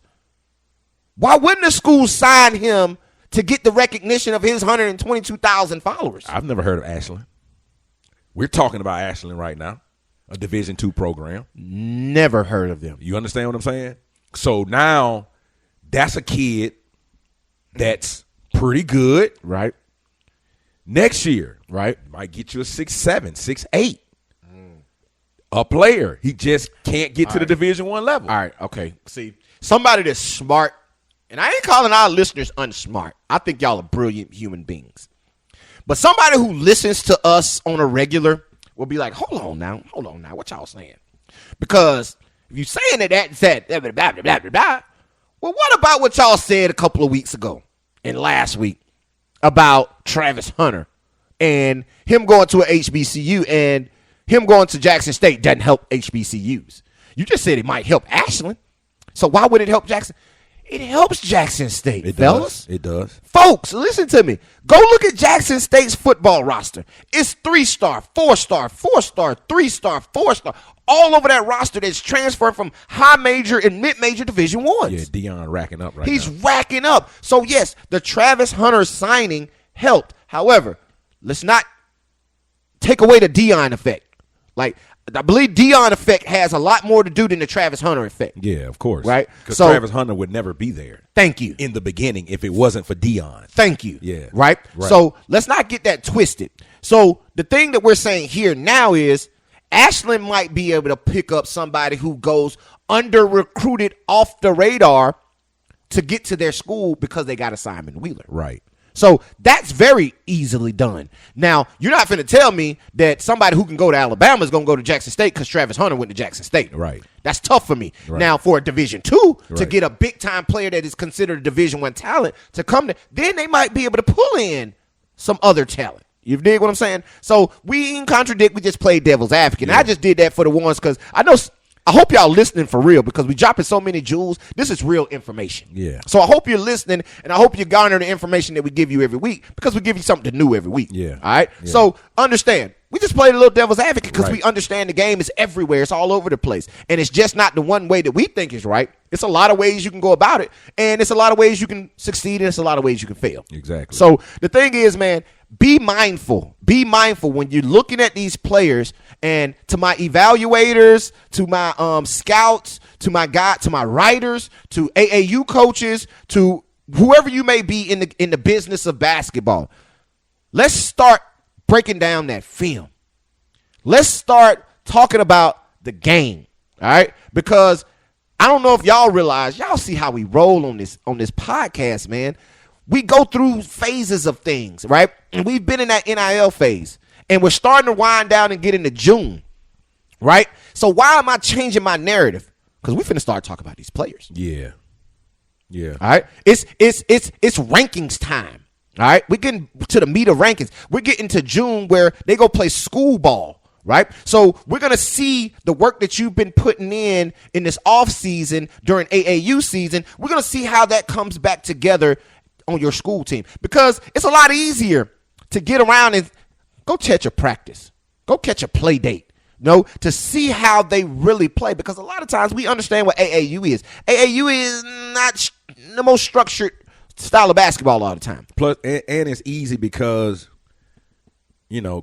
Why wouldn't the school sign him to get the recognition of his 122,000 followers? I've never heard of Ashland. We're talking about Ashland right now, a Division II program. Never heard of them. You understand what I'm saying? So now that's a kid that's pretty good. Right. Next year, might get you a 6'7", 6'8". A player. He just can't get to the Division I level. All right, okay. See, somebody that's smart, and I ain't calling our listeners unsmart. I think y'all are brilliant human beings. But somebody who listens to us on a regular will be like, hold on now, what y'all saying? Because if you're saying that blah, blah, blah, blah, blah, blah, well, what about what y'all said a couple of weeks ago and last week about Travis Hunter and him going to an HBCU and him going to Jackson State doesn't help HBCUs? You just said it might help Ashland. So why would it help Jackson? It helps Jackson State, fellas. It does. Folks, listen to me. Go look at Jackson State's football roster. It's 3-star, 4-star, 4-star, 3-star, 4-star, all over that roster that's transferred from high major and mid-major Division I's. Yeah, Dion racking up He's now. racking up. So, yes, the Travis Hunter signing helped. However, let's not take away the Dion effect. Like, I believe Dion effect has a lot more to do than the Travis Hunter effect. Yeah, of course. Right? Because So- Travis Hunter would never be there. Thank you. In the beginning, if it wasn't for Dion. Thank you. Yeah. Right? Right. So let's not get that twisted. So the thing that we're saying here now is Ashland might be able to pick up somebody who goes under recruited off the radar to get to their school because they got a Simon Wheeler. Right. So that's very easily done. Now, you're not finna tell me that somebody who can go to Alabama is going to go to Jackson State because Travis Hunter went to Jackson State. Right. That's tough for me. Right. Now, for a Division II to Right. get a big-time player that is considered a Division I talent to come to, then they might be able to pull in some other talent. You dig what I'm saying? So we ain't contradict. We just play devil's advocate. And I just did that for the ones because I hope y'all listening for real because we dropping so many jewels. This is real information. Yeah. So I hope you're listening, and I hope you garner the information that we give you every week because we give you something new every week. Yeah. All right? Yeah. So understand, we just played a little devil's advocate because Right. we understand the game is everywhere. It's all over the place. And it's just not the one way that we think is right. It's a lot of ways you can go about it, and it's a lot of ways you can succeed, and it's a lot of ways you can fail. Exactly. So the thing is, man, be mindful. Be mindful when you're looking at these players. And to my evaluators, to my scouts, to my writers, to AAU coaches, to whoever you may be in the business of basketball, let's start breaking down that film. Let's start talking about the game. All right, because I don't know if y'all realize, y'all see how we roll on this podcast, man. We go through phases of things, right? And we've been in that NIL phase, and we're starting to wind down and get into June. right? So why am I changing my narrative? Because we finna start talking about these players. Yeah. Yeah. All right. It's rankings time. All right. We're getting to the meat of rankings. We're getting to June where they go play school ball. Right. So we're going to see the work that you've been putting in this off season during AAU season. We're going to see how that comes back together on your school team, because it's a lot easier to get around and go catch a practice, go catch a play date. To see how they really play, because a lot of times we understand what AAU is. AAU is not the most structured style of basketball all the time. Plus, and it's easy because,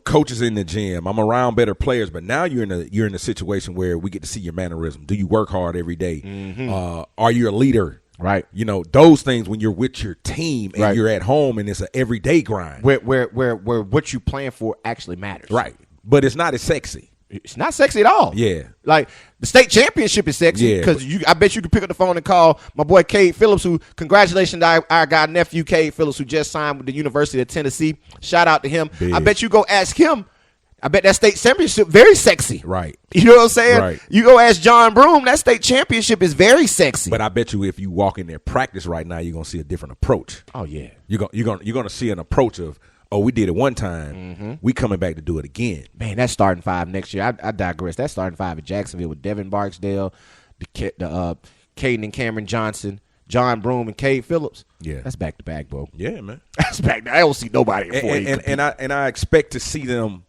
coaches in the gym. I'm around better players, but now you're in a situation where we get to see your mannerism. Do you work hard every day? Mm-hmm. Are you a leader? Right. Those things when you're with your team and right. you're at home and it's an everyday grind. Where what you plan for actually matters. Right. But it's not as sexy. It's not sexy at all. Yeah. Like the state championship is sexy because I bet you could pick up the phone and call my boy Cade Phillips, who congratulations to our guy nephew Cade Phillips, who just signed with the University of Tennessee. Shout out to him. Big. I bet you go ask him. I bet that state championship very sexy. Right. You know what I'm saying? Right. You go ask John Broome, that state championship is very sexy. But I bet you if you walk in there practice right now, you're gonna see a different approach. Oh yeah. You're gonna see an approach of, oh, we did it one time. Mm-hmm. We coming back to do it again. Man, that starting five next year. I digress. That starting five at Jacksonville with Devin Barksdale, the Caden and Cameron Johnson, John Broome, and Cade Phillips. Yeah, that's back to back, bro. Yeah, man. That's back. I don't see nobody in 4A. And I expect to see them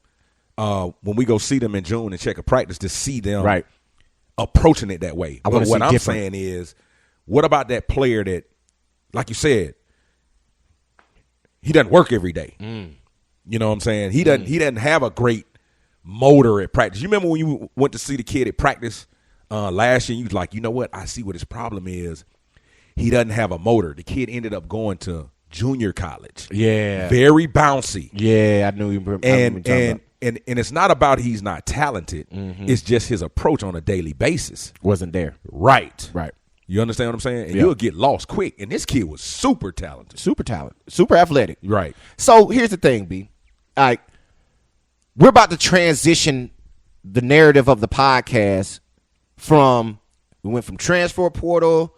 when we go see them in June and check a practice, to see them right approaching it that way. But what I'm saying is, what about that player that, like you said, he doesn't work every day. You know what I'm saying? He doesn't have a great motor at practice. You remember when you went to see the kid at practice last year, and you was like, you know what? I see what his problem is. He doesn't have a motor. The kid ended up going to junior college. Yeah. Very bouncy. Yeah, I knew you. And it's not about he's not talented. Mm-hmm. It's just his approach on a daily basis wasn't there. Right. Right. You understand what I'm saying? And you'll get lost quick. And this kid was super talented. Super athletic. Right. So here's the thing, B. Like, we're about to transition the narrative of the podcast we went from transfer portal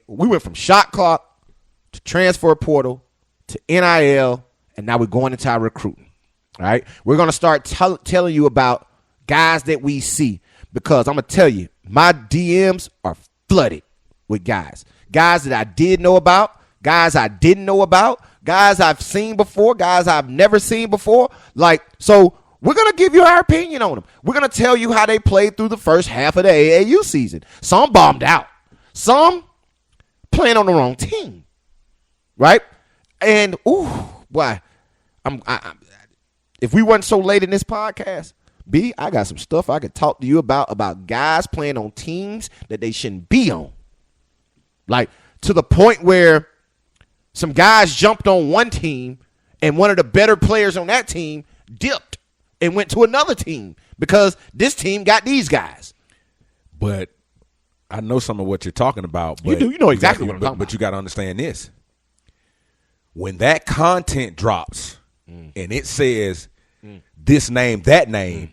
we went from shot clock to transfer portal to NIL, and now we're going into our recruiting. All right. We're going to start telling you about guys that we see, because I'm going to tell you, my DMs are flooded with guys that I did know about, guys I didn't know about, guys I've seen before, guys I've never seen before. So we're going to give you our opinion on them. We're going to tell you how they played through the first half of the AAU season. Some bombed out. Some playing on the wrong team. Right? And, if we weren't so late in this podcast, B, I got some stuff I could talk to you about guys playing on teams that they shouldn't be on. Like, to the point where some guys jumped on one team and one of the better players on that team dipped and went to another team because this team got these guys. But I know some of what you're talking about. But you know exactly what I'm talking about. But you got to understand this. When that content drops and it says this name, that name,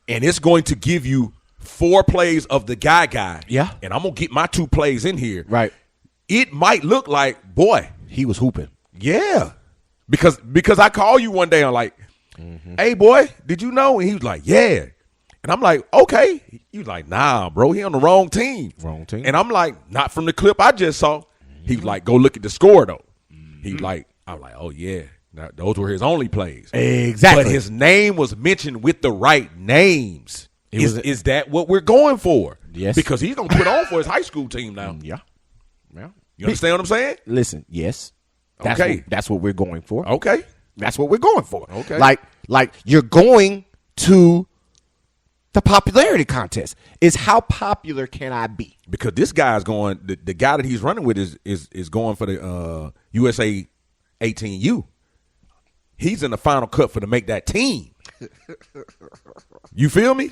and it's going to give you 4 plays of the guy, and I'm going to get my 2 plays in here. Right. It might look like, boy, he was hooping. Yeah. Because I call you one day, I'm like, hey, boy, did you know? And he was like, yeah. And I'm like, okay. He was like, nah, bro, he on the wrong team. Wrong team. And I'm like, not from the clip I just saw. He was like, go look at the score, though. He was like, I'm like, oh, yeah. Now, those were his only plays. Exactly. But his name was mentioned with the right names. Is that what we're going for? Yes. Because he's going to put on for his high school team now. Yeah. You understand what I'm saying? Listen, yes. That's what we're going for. Okay. That's what we're going for. Okay. Like you're going to the popularity contest. Is how popular can I be? Because this guy's going, the guy that he's running with is going for the USA 18U. He's in the final cut to make that team. You feel me?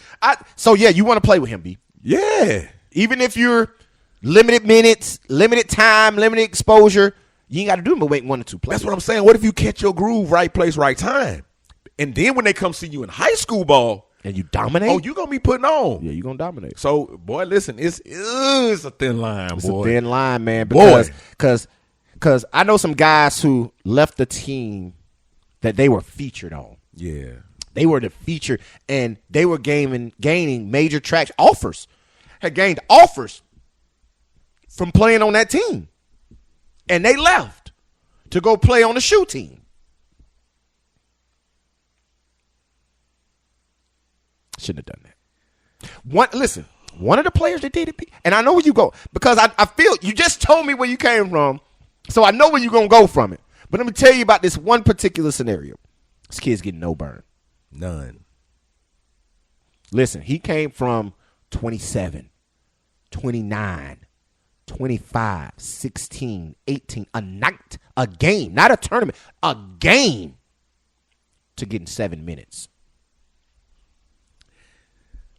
So you want to play with him, B? Yeah. Even if you're limited minutes, limited time, limited exposure, you ain't got to do but make 1 or 2 plays. That's what I'm saying. What if you catch your groove, right place, right time? And then when they come see you in high school ball, And you dominate? Oh, you going to be putting on. Yeah, you going to dominate. So, boy, listen, it's a thin line, It's boy. a thin line, man. Boy. Because I know some guys who left the team that they were featured on. Yeah. They were the feature, and they were gaining major traction. Offers. Had gained offers from playing on that team. And they left to go play on the shoe team. Shouldn't have done that. One of the players that did it, and I know where you go, because I feel you just told me where you came from, so I know where you're going to go from it. But let me tell you about this one particular scenario. This kid's getting no burn. None. Listen, he came from 27, 29, 25, 16, 18, a game, not a tournament, a game, to getting 7 minutes.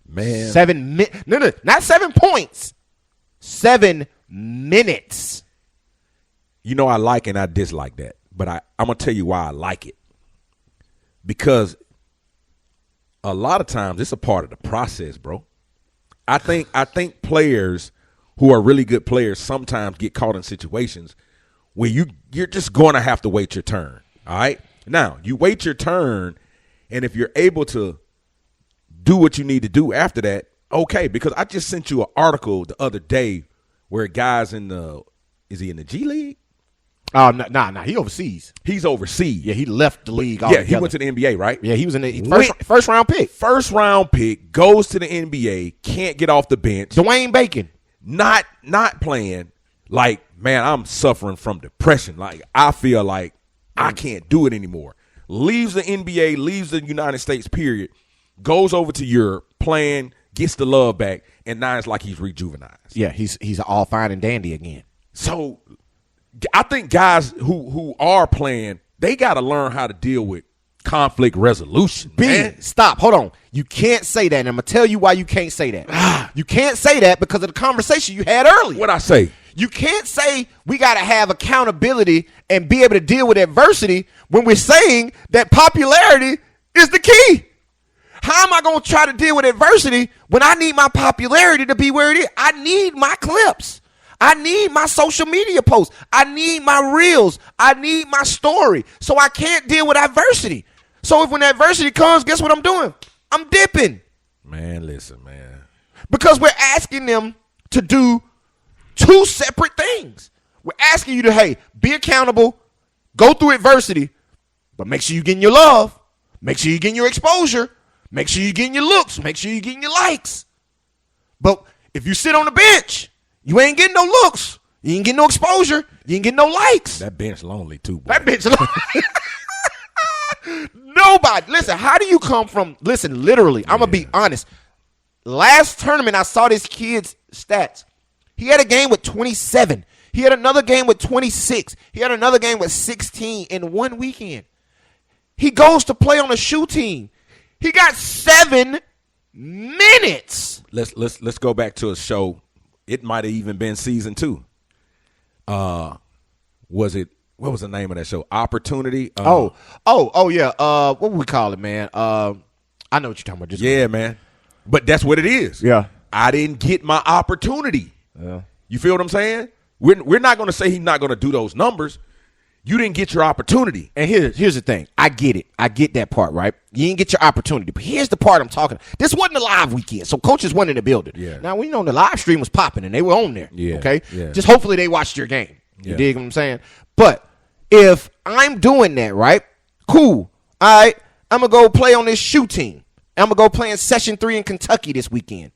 Man. No, not 7 points. 7 minutes. You know, I like and I dislike that. But I'm going to tell you why I like it. Because a lot of times it's a part of the process, bro. I think players who are really good players sometimes get caught in situations where you're just going to have to wait your turn. All right? Now, you wait your turn, and if you're able to do what you need to do after that, okay. Because I just sent you an article the other day where guys is he in the G League? Nah. He overseas. He's overseas. Yeah, he left the league. Yeah, he went to the NBA, right? Yeah, he was in the first round pick. First round pick, goes to the NBA, can't get off the bench. Dwayne Bacon. Not playing. Like, man, I'm suffering from depression. Like, I feel like I can't do it anymore. Leaves the NBA, leaves the United States, period. Goes over to Europe, playing, gets the love back, and now it's like he's rejuvenized. Yeah, he's all fine and dandy again. So I think guys who are playing, they got to learn how to deal with conflict resolution. Stop. Hold on. You can't say that, and I'm going to tell you why you can't say that. You can't say that because of the conversation you had earlier. What'd I say? You can't say we got to have accountability and be able to deal with adversity when we're saying that popularity is the key. How am I going to try to deal with adversity when I need my popularity to be where it is? I need my clips. I need my social media posts. I need my reels. I need my story. So I can't deal with adversity. So if when adversity comes, guess what I'm doing? I'm dipping. Man, listen, man. Because we're asking them to do two separate things. We're asking you to, hey, be accountable, go through adversity, but make sure you're getting your love. Make sure you're getting your exposure. Make sure you're getting your looks. Make sure you're getting your likes. But if you sit on the bench, you ain't getting no looks. You ain't getting no exposure. You ain't getting no likes. That bench lonely too, boy. That bench lonely. Nobody. Listen, how do you come from, listen, literally, I'm going to be honest. Last tournament, I saw this kid's stats. He had a game with 27. He had another game with 26. He had another game with 16 in one weekend. He goes to play on a shoe team. He got 7 minutes. Let's go back to a show. It might have even been season 2. What was the name of that show? Opportunity. Yeah. What would we call it, man? I know what you're talking about. Yeah, man. But that's what it is. Yeah. I didn't get my opportunity. Yeah. You feel what I'm saying? We're not going to say he's not going to do those numbers. You didn't get your opportunity. And here's the thing. I get it. I get that part, right? You didn't get your opportunity. But here's the part I'm talking about. This wasn't a live weekend, so coaches weren't in the building. Yeah. Now, we know the live stream was popping, and they were on there. Yeah. Okay? Yeah. Just hopefully they watched your game. You Yeah. dig what I'm saying? But if I'm doing that, right? Cool. All right. I'm going to go play on this shoe team. I'm going to go play in Session 3 in Kentucky this weekend.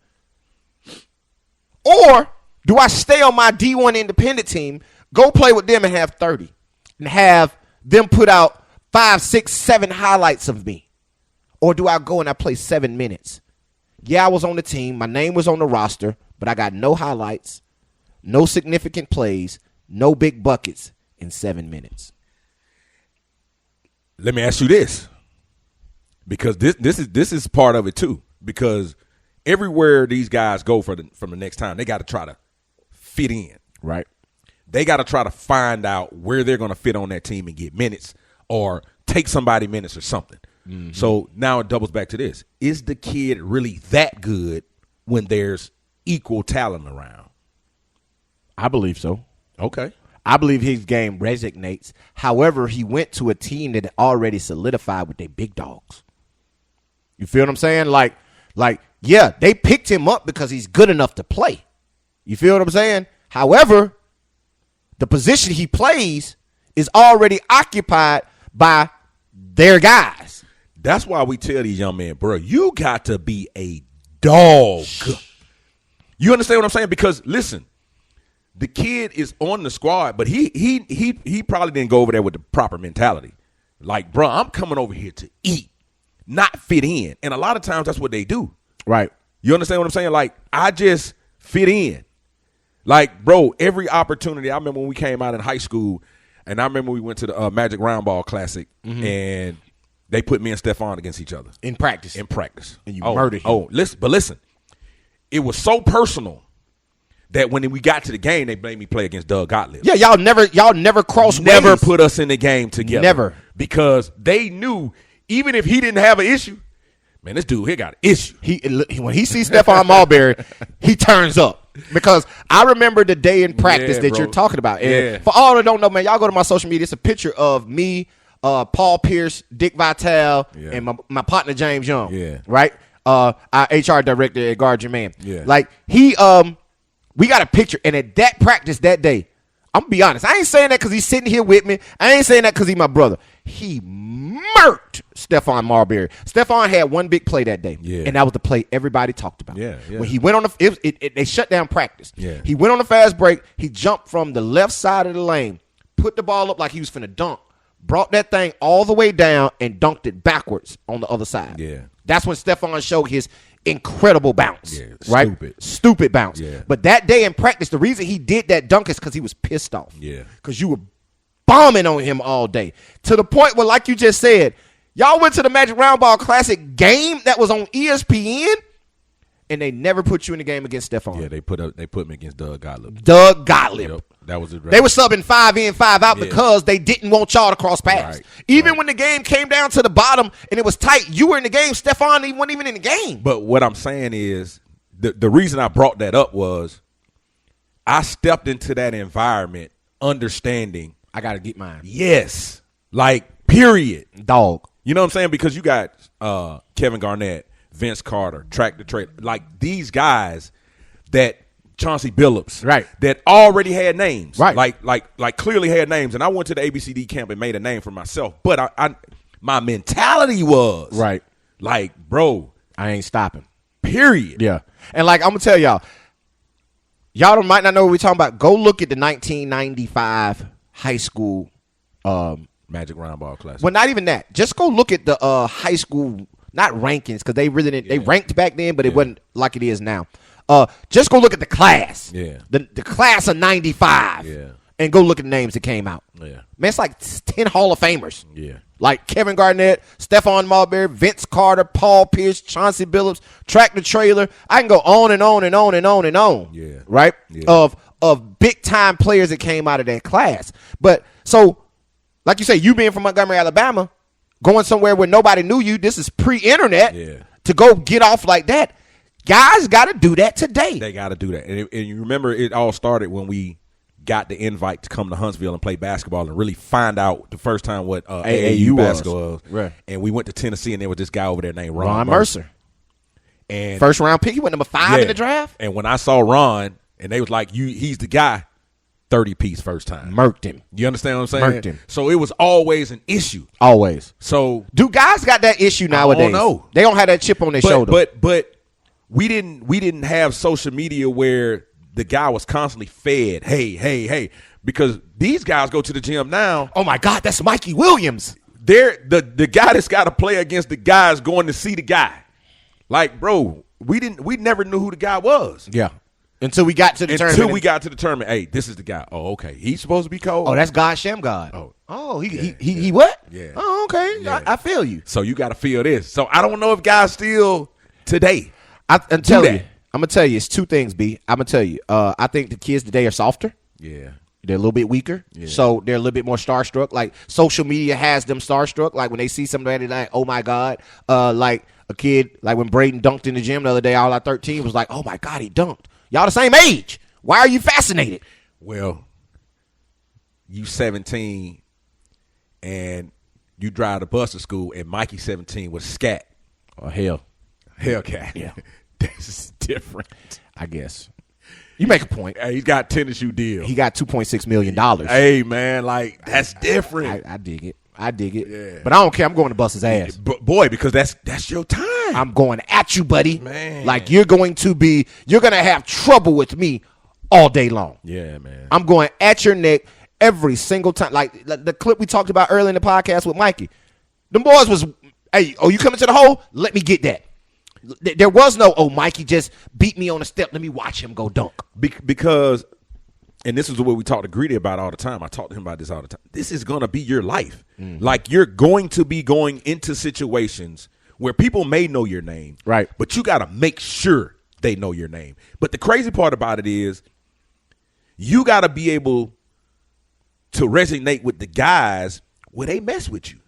Or do I stay on my D1 independent team, go play with them and have 30 and have them put out 5, 6, 7 highlights of me? Or do I go and I play 7 minutes? Yeah, I was on the team. My name was on the roster, but I got no highlights, no significant plays, no big buckets in 7 minutes. Let me ask you this, because this is part of it too. Because everywhere these guys go from the next time, they got to try to fit in, right? They got to try to find out where they're going to fit on that team and get minutes or take somebody minutes or something. Mm-hmm. So now it doubles back to this. Is the kid really that good when there's equal talent around? I believe so. Okay. I believe his game resonates. However, he went to a team that already solidified with their big dogs. You feel what I'm saying? Like, yeah, they picked him up because he's good enough to play. You feel what I'm saying? However, the position he plays is already occupied by their guys. That's why we tell these young men, bro, you got to be a dog. You understand what I'm saying? Because listen, the kid is on the squad, but he probably didn't go over there with the proper mentality. Like, bro, I'm coming over here to eat, not fit in. And a lot of times that's what they do. Right. You understand what I'm saying? Like, I just fit in. Like, bro, every opportunity. I remember when we came out in high school, and I remember we went to the Magic Round Ball Classic, and they put me and Stephon against each other. In practice. And you murdered him. Oh, listen. It was so personal that when we got to the game, they made me play against Doug Gottlieb. Yeah, y'all never crossed Never ways. put us in the game together. Never. Because they knew, even if he didn't have an issue, man, this dude here got an issue. When he sees Stephon Marbury, he turns up. Because I remember the day in practice that you're talking about. And for all that don't know, man, y'all go to my social media. It's a picture of me, Paul Pierce, Dick Vitale, and my partner James Young. Yeah. Right? Our HR director at Guard Your Man. Yeah. Like we got a picture, and at that practice that day, I'm gonna be honest. I ain't saying that because he's sitting here with me. I ain't saying that because he's my brother. He murked Stephon Marbury. Stephon had one big play that day, and that was the play everybody talked about. Yeah. When he went on they shut down practice. Yeah. He went on the fast break. He jumped from the left side of the lane, put the ball up like he was finna dunk, brought that thing all the way down, and dunked it backwards on the other side. Yeah. That's when Stephon showed his incredible bounce. Yeah, right? Stupid bounce. Yeah. But that day in practice, the reason he did that dunk is because he was pissed off. Yeah. Because you were bombing on him all day. To the point where, like you just said, y'all went to the Magic Round Ball Classic game that was on ESPN, and they never put you in the game against Stephon. Yeah, they put me against Doug Gottlieb. Doug Gottlieb. Yep, that was it. They were subbing 5 in, 5 out because they didn't want y'all to cross paths. Right, even when the game came down to the bottom and it was tight, you were in the game. Stephon wasn't even in the game. But what I'm saying is the reason I brought that up was I stepped into that environment understanding I got to get mine. Yes. Like, period. Dog. You know what I'm saying? Because you got Kevin Garnett, Vince Carter, Track the Trade, like these guys that Chauncey Billups, right, that already had names, right, like clearly had names. And I went to the ABCD camp and made a name for myself. But my mentality was right, like, bro, I ain't stopping. Period. Yeah, and like I'm gonna tell y'all might not know what we're talking about. Go look at the 1995 high school Magic Round Ball Classic. Well, not even that. Just go look at the high school, not rankings, because they really didn't. They ranked back then, but it wasn't like it is now. Just go look at the class. Yeah. The class of 95. Yeah. And go look at the names that came out. Yeah. Man, it's like 10 Hall of Famers. Yeah. Like Kevin Garnett, Stephon Marbury, Vince Carter, Paul Pierce, Chauncey Billups, Track the Trailer. I can go on and on and on and on and on. Yeah. Right? Yeah. Of big time players that came out of that class. But so, like you say, you being from Montgomery, Alabama, going somewhere where nobody knew you, this is pre-internet, to go get off like that. Guys got to do that today. They got to do that. And you remember it all started when we got the invite to come to Huntsville and play basketball and really find out the first time what AAU basketball was. Right. And we went to Tennessee, and there was this guy over there named Ron Mercer. And first round pick, he went number 5 in the draft. And when I saw Ron, and they was like, he's the guy, 30-piece first time. Murked him. You understand what I'm saying? Murked him. So it was always an issue. Always. So do guys got that issue nowadays? I don't know. They don't have that chip on their shoulder. But we didn't have social media where the guy was constantly fed, hey, because these guys go to the gym now. Oh my God, that's Mikey Williams. They're the guy that's got to play against the guys going to see the guy. Like, bro, we never knew who the guy was. Yeah. Until we got to the tournament. Until we got to the tournament. Hey, this is the guy. Oh, okay. He's supposed to be cold. Oh, that's God Shamgod. He he what? Yeah. Oh, okay. Yeah. I feel you. So you got to feel this. So I don't know if guys still today. I'm gonna tell you, it's two things, B. I'm gonna tell you. I think the kids today are softer. Yeah. They're a little bit weaker, so they're a little bit more starstruck. Like social media has them starstruck. Like when they see somebody like, oh my God, like a kid, like when Braden dunked in the gym the other day, all our 13 was like, oh my God, he dunked. Y'all the same age. Why are you fascinated? Well, you 17 and you drive the bus to school, and Mikey 17 was scat. Oh hell, Hellcat. Yeah, That's different. I guess. You make a point. Hey, he's got tennis shoe deal. He got $2.6 million. Hey man, like that's different. I dig it. I dig it. Yeah. But I don't care. I'm going to bust his ass. Boy, because that's your time. I'm going at you, buddy. Man. Like you're going to have trouble with me all day long. Yeah, man. I'm going at your neck every single time. Like the clip we talked about earlier in the podcast with Mikey. Them boys was, hey, oh, you coming to the hole? Let me get that. There was no, oh, Mikey just beat me on the step. Let me watch him go dunk. Because, and this is what we talk to Greedy about all the time. I talk to him about this all the time. This is going to be your life. Mm-hmm. Like you're going to be going into situations where people may know your name. Right. But you got to make sure they know your name. But the crazy part about it is you got to be able to resonate with the guys where they mess with you.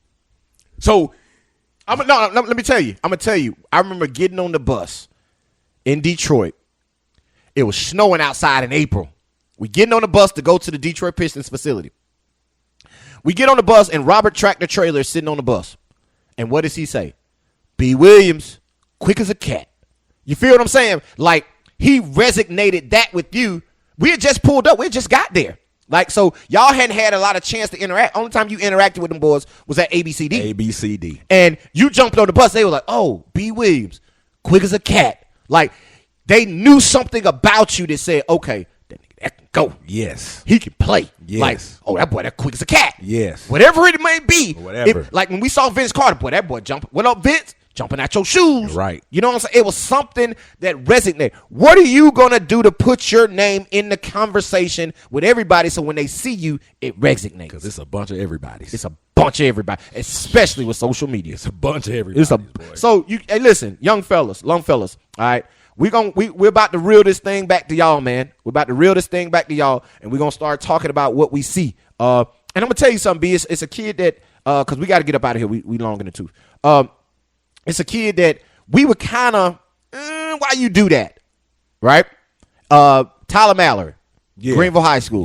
So, let me tell you. I'm going to tell you. I remember getting on the bus in Detroit. It was snowing outside in April. We getting on the bus to go to the Detroit Pistons facility. We get on the bus, and Robert Tractor Trailer is sitting on the bus. And what does he say? B. Williams, quick as a cat. You feel what I'm saying? Like, he resonated that with you. We had just pulled up. We had just got there. Like, so y'all hadn't had a lot of chance to interact. Only time you interacted with them boys was at ABCD. ABCD. And you jumped on the bus. They were like, oh, B. Williams, quick as a cat. Like, they knew something about you that said, okay, that can go. Yes. He can play. Yes. Like, oh, that boy, that quick as a cat. Yes. Whatever it may be. Whatever. Like, when we saw Vince Carter, boy, that boy jumping. What up, Vince? Jumping out your shoes. Right. You know what I'm saying? It was something that resonated. What are you going to do to put your name in the conversation with everybody so when they see you, it resonates? Because it's a bunch of everybody's. It's a bunch of everybody, especially with social media. It's a bunch of everybody. So, hey, listen, young fellas, all right? We're about to reel this thing back to y'all, man. We're about to reel this thing back to y'all, and we're going to start talking about what we see. And I'm going to tell you something, B. It's a kid that, because we got to get up out of here. We long in the tooth. It's a kid that we were kind of, why you do that, right? Tyler Mallory, Greenville High School,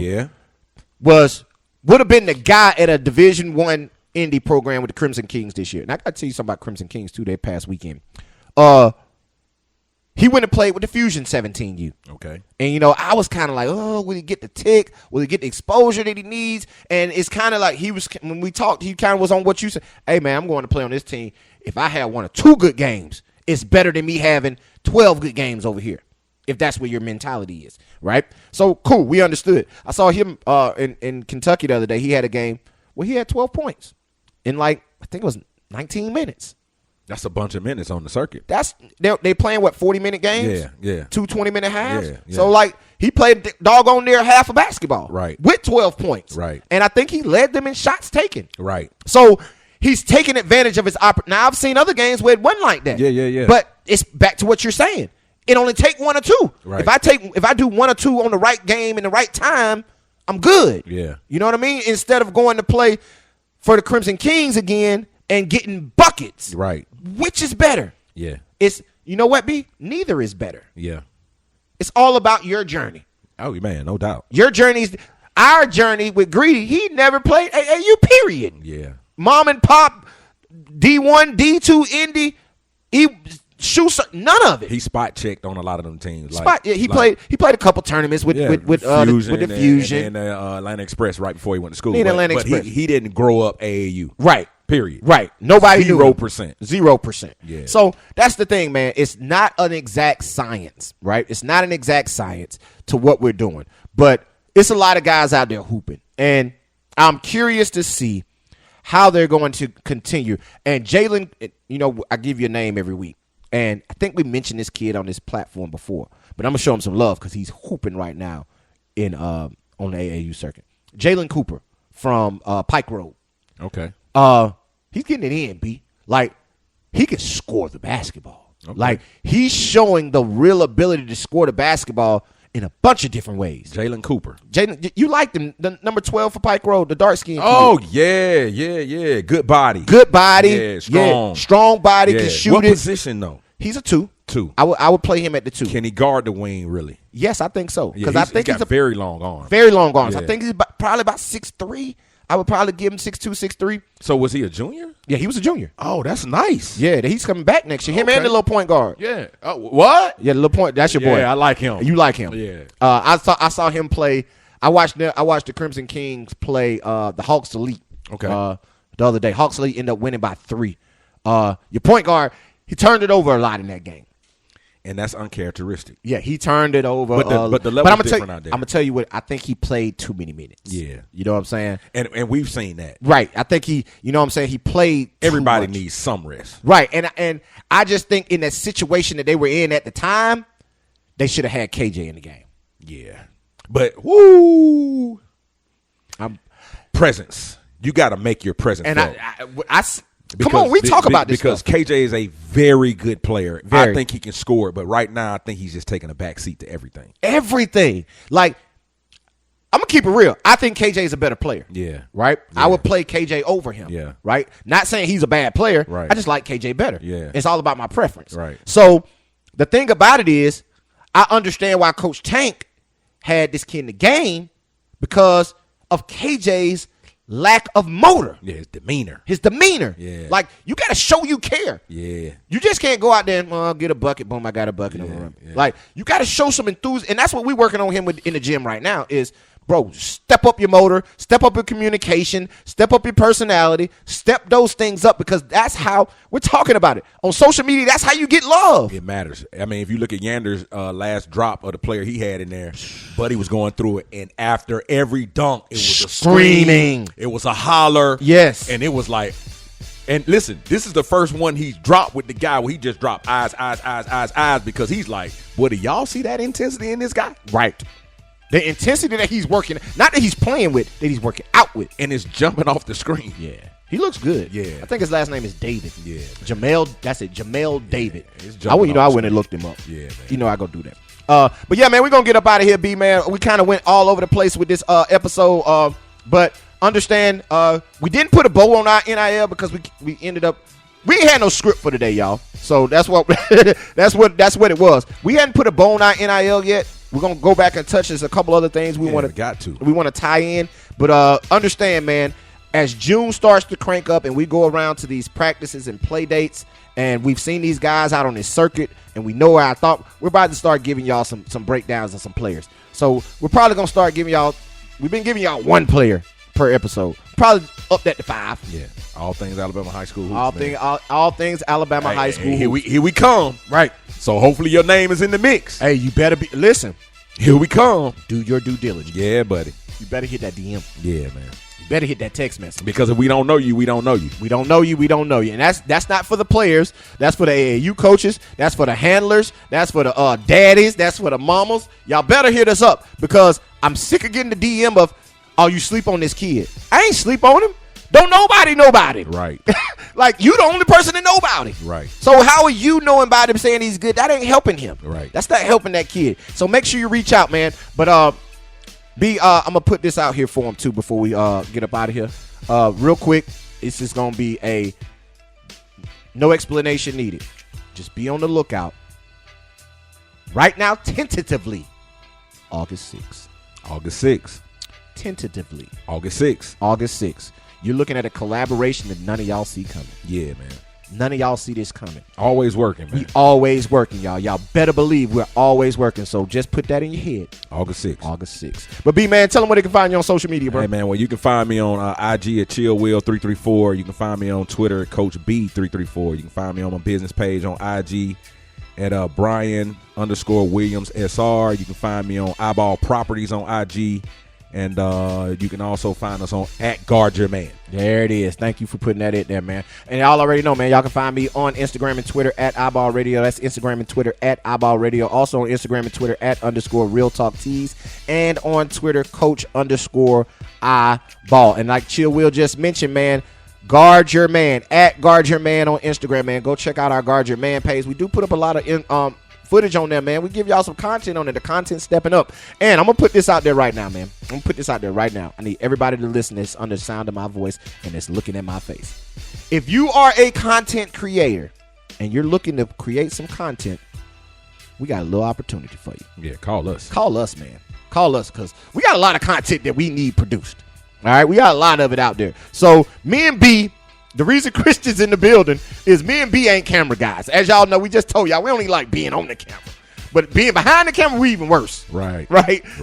would have been the guy at a Division I indie program with the Crimson Kings this year. And I got to tell you something about Crimson Kings, too, that past weekend. He went and played with the Fusion 17U. Okay. And, I was kind of like, oh, will he get the tick? Will he get the exposure that he needs? And it's kind of like when we talked, he kind of was on what you said. Hey, man, I'm going to play on this team. If I have 1 or 2 good games, it's better than me having 12 good games over here, if that's where your mentality is, right? So, cool, we understood. I saw him in Kentucky the other day. He had a game where he had 12 points in, I think it was 19 minutes. That's a bunch of minutes on the circuit. They playing, 40-minute games? Yeah. 2 20-minute halves? Yeah. So, he played doggone near half of basketball. Right. With 12 points. Right. And I think he led them in shots taken. Right. So, he's taking advantage of his opportunity. Now, I've seen other games where it wasn't like that. Yeah. But it's back to what you're saying. It only take 1 or 2. Right. If I do 1 or 2 on the right game in the right time, I'm good. Yeah. You know what I mean? Instead of going to play for the Crimson Kings again and getting buckets. Right. Which is better? Yeah. You know what, B? Neither is better. Yeah. It's all about your journey. Oh, man, no doubt. Your journey's our journey with Greedy. He never played AAU, period. Yeah. Mom and pop, D1, D2, Indy, none of it. He spot checked on a lot of them teams. He played a couple tournaments with the Fusion and Atlanta Express right before he went to school. But he didn't grow up AAU. Right. Period. Right. Nobody 0%. 0%. Yeah. So that's the thing, man. It's not an exact science, right? It's not an exact science to what we're doing. But it's a lot of guys out there hooping. And I'm curious to see how they're going to continue. And Jalen, I give you a name every week. And I think we mentioned this kid on this platform before. But I'm going to show him some love because he's hooping right now on the AAU circuit. Jalen Cooper from Pike Road. Okay. He's getting it in, B. He can score the basketball. Okay. He's showing the real ability to score the basketball in a bunch of different ways. Jalen Cooper. Jaden, you liked him, the number 12 for Pike Road, the dark skin. Oh, yeah. Good body. Good body. Yeah, strong. Yeah, strong body, can shoot what it. position, though? He's a 2. 2. I would play him at the 2. Can he guard the wing, really? Yes, I think so. Yeah, Because I think he's got very long arms. very long arms. Yeah. I think he's probably about 6'3". I would probably give him 6'2", 6'3". So was he a junior? Yeah, he was a junior. Oh, that's nice. Yeah, he's coming back next year. Him and the little point guard. Yeah. Oh, what? Yeah, the little point. That's your boy. Yeah, I like him. You like him. Yeah. I saw him play. I watched the Crimson Kings play the Hawks Elite. Okay. The other day, Hawks Elite ended up winning by 3. Your point guard, he turned it over a lot in that game. And that's uncharacteristic. Yeah, he turned it over. But the level's different out there. I'm gonna tell you what. I think he played too many minutes. Yeah. You know what I'm saying? And we've seen that. Right. I think he. You know what I'm saying? He played. Everybody too much. needs some rest. Right. And I just think in that situation that they were in at the time, they should have had KJ in the game. Yeah. But presence. You got to make your presence And felt. Come on, we talk about this because stuff. KJ is a very good player. Very. I think he can score it, but right now I think he's just taking a back seat to everything. Everything. Like, I'm gonna keep it real. I think KJ is a better player. Yeah. Right? Yeah. I would play KJ over him. Yeah. Right? Not saying he's a bad player. Right. I just like KJ better. Yeah. It's all about my preference. Right. So the thing about it is, I understand why Coach Tank had this kid in the game because of KJ's lack of motor. Yeah, his demeanor. Yeah. Like, you got to show you care. Yeah. You just can't go out there and I'll get a bucket. Boom, I got a bucket. Yeah. Like, you got to show some enthusiasm. And that's what we're working on him with in the gym right now is, bro, step up your motor, step up your communication, step up your personality, step those things up because that's how we're talking about it. On social media, that's how you get love. It matters. I mean, if you look at Yander's last drop of the player he had in there, Buddy was going through it, and after every dunk, it was a Screaming. Scream, it was a holler. Yes. And it was like, and listen, this is the first one he's dropped with the guy where he just dropped eyes, because he's like, boy, do y'all see that intensity in this guy? Right. The intensity that he's working, not that he's playing with, that he's working out with. And it's jumping off the screen. Yeah. He looks good. Yeah. I think his last name is David. Yeah. Jamel David. it's I went jumping off and looked him up. Yeah, man. You know I go do that. But yeah, man, we're gonna get up out of here, B man. We kind of went all over the place with this episode. But understand, we didn't put a bow on our NIL because we ended up we ain't had no script for today, y'all. So that's what that's what it was. We hadn't put a bow on our NIL yet. We're gonna go back and touch there's a couple other things we want to tie in. But understand, man, as June starts to crank up and we go around to these practices and play dates, and we've seen these guys out on this circuit, and we know where I thought we're about to start giving y'all some breakdowns of some players. So we're probably gonna start giving y'all. We've been giving y'all one player per episode. Probably up that to 5. Yeah. All things Alabama high school hoops, all things Alabama high school. Here we come. Right. So hopefully your name is in the mix. Hey, you better listen. Here we come. Do your due diligence. Yeah, buddy. You better hit that DM. Yeah, man. You better hit that text message. Because if we don't know you, we don't know you. We don't know you. We don't know you. And that's not for the players. That's for the AAU coaches. That's for the handlers. That's for the daddies. That's for the mamas. Y'all better hit us up because I'm sick of getting the DM of, oh, you sleep on this kid. I ain't sleep on him. Don't nobody. Right. Like, you the only person that know about him. Right. So how are you knowing about him saying he's good? That ain't helping him. Right. That's not helping that kid. So make sure you reach out, man. But I'm gonna put this out here for him too before we get up out of here. Real quick, it's just gonna be a no explanation needed. Just be on the lookout. Right now, tentatively, August 6th. August 6th. Tentatively, August 6th. August 6th. You're looking at a collaboration that none of y'all see coming. Yeah, man. None of y'all see this coming. Always working, man. We always working, y'all. Y'all better believe we're always working. So just put that in your head. August 6th. August 6th. But B-Man, tell them where they can find you on social media, bro. Hey, man, well, you can find me on IG at ChillWill334. You can find me on Twitter at CoachB334. You can find me on my business page on IG at Brian_Williams SR. You can find me on iBall Properties on IG. And you can also find us on at Guard Your Man. There it is. Thank you for putting that in there, man. And y'all already know, man, y'all can find me on Instagram and Twitter at iBall Radio. That's Instagram and Twitter at iBall Radio. Also on Instagram and Twitter at _Real Talk Tees. And on Twitter, Coach_iBall. And like Chill Will just mentioned, man, Guard Your Man at Guard Your Man on Instagram, man. Go check out our Guard Your Man page. We do put up a lot of footage on there, man. We give y'all some content on it. The content stepping up. And I'm going to put this out there right now, man. I'm going to put this out there right now. I need everybody to listen that's under the sound of my voice and that's looking at my face. If you are a content creator and you're looking to create some content, we got a little opportunity for you. Yeah, call us. Call us, man. Call us, because we got a lot of content that we need produced. All right, we got a lot of it out there. So me and B, the reason Christian's in the building is me and B ain't camera guys. As y'all know, we just told y'all we only like being on the camera. But being behind the camera, we even worse. Right.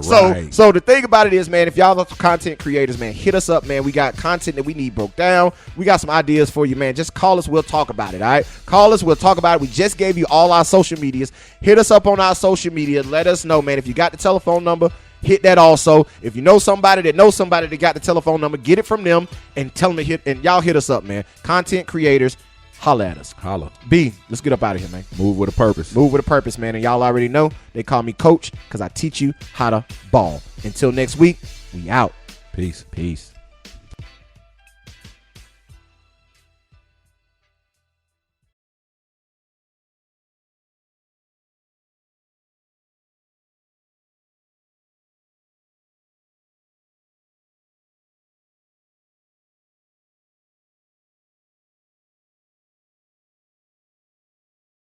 So the thing about it is, man, if y'all are content creators, man, hit us up, man. We got content that we need broke down. We got some ideas for you, man. Just call us. We'll talk about it, all right? Call us. We'll talk about it. We just gave you all our social medias. Hit us up on our social media. Let us know, man. If you got the telephone number, hit that also. If you know somebody that knows somebody that got the telephone number, get it from them and tell them to hit. And y'all hit us up, man. Content creators. Holla at us. Holla. B, let's get up out of here, man. Move with a purpose. Move with a purpose, man. And y'all already know they call me Coach because I teach you how to ball. Until next week, we out. Peace. Peace.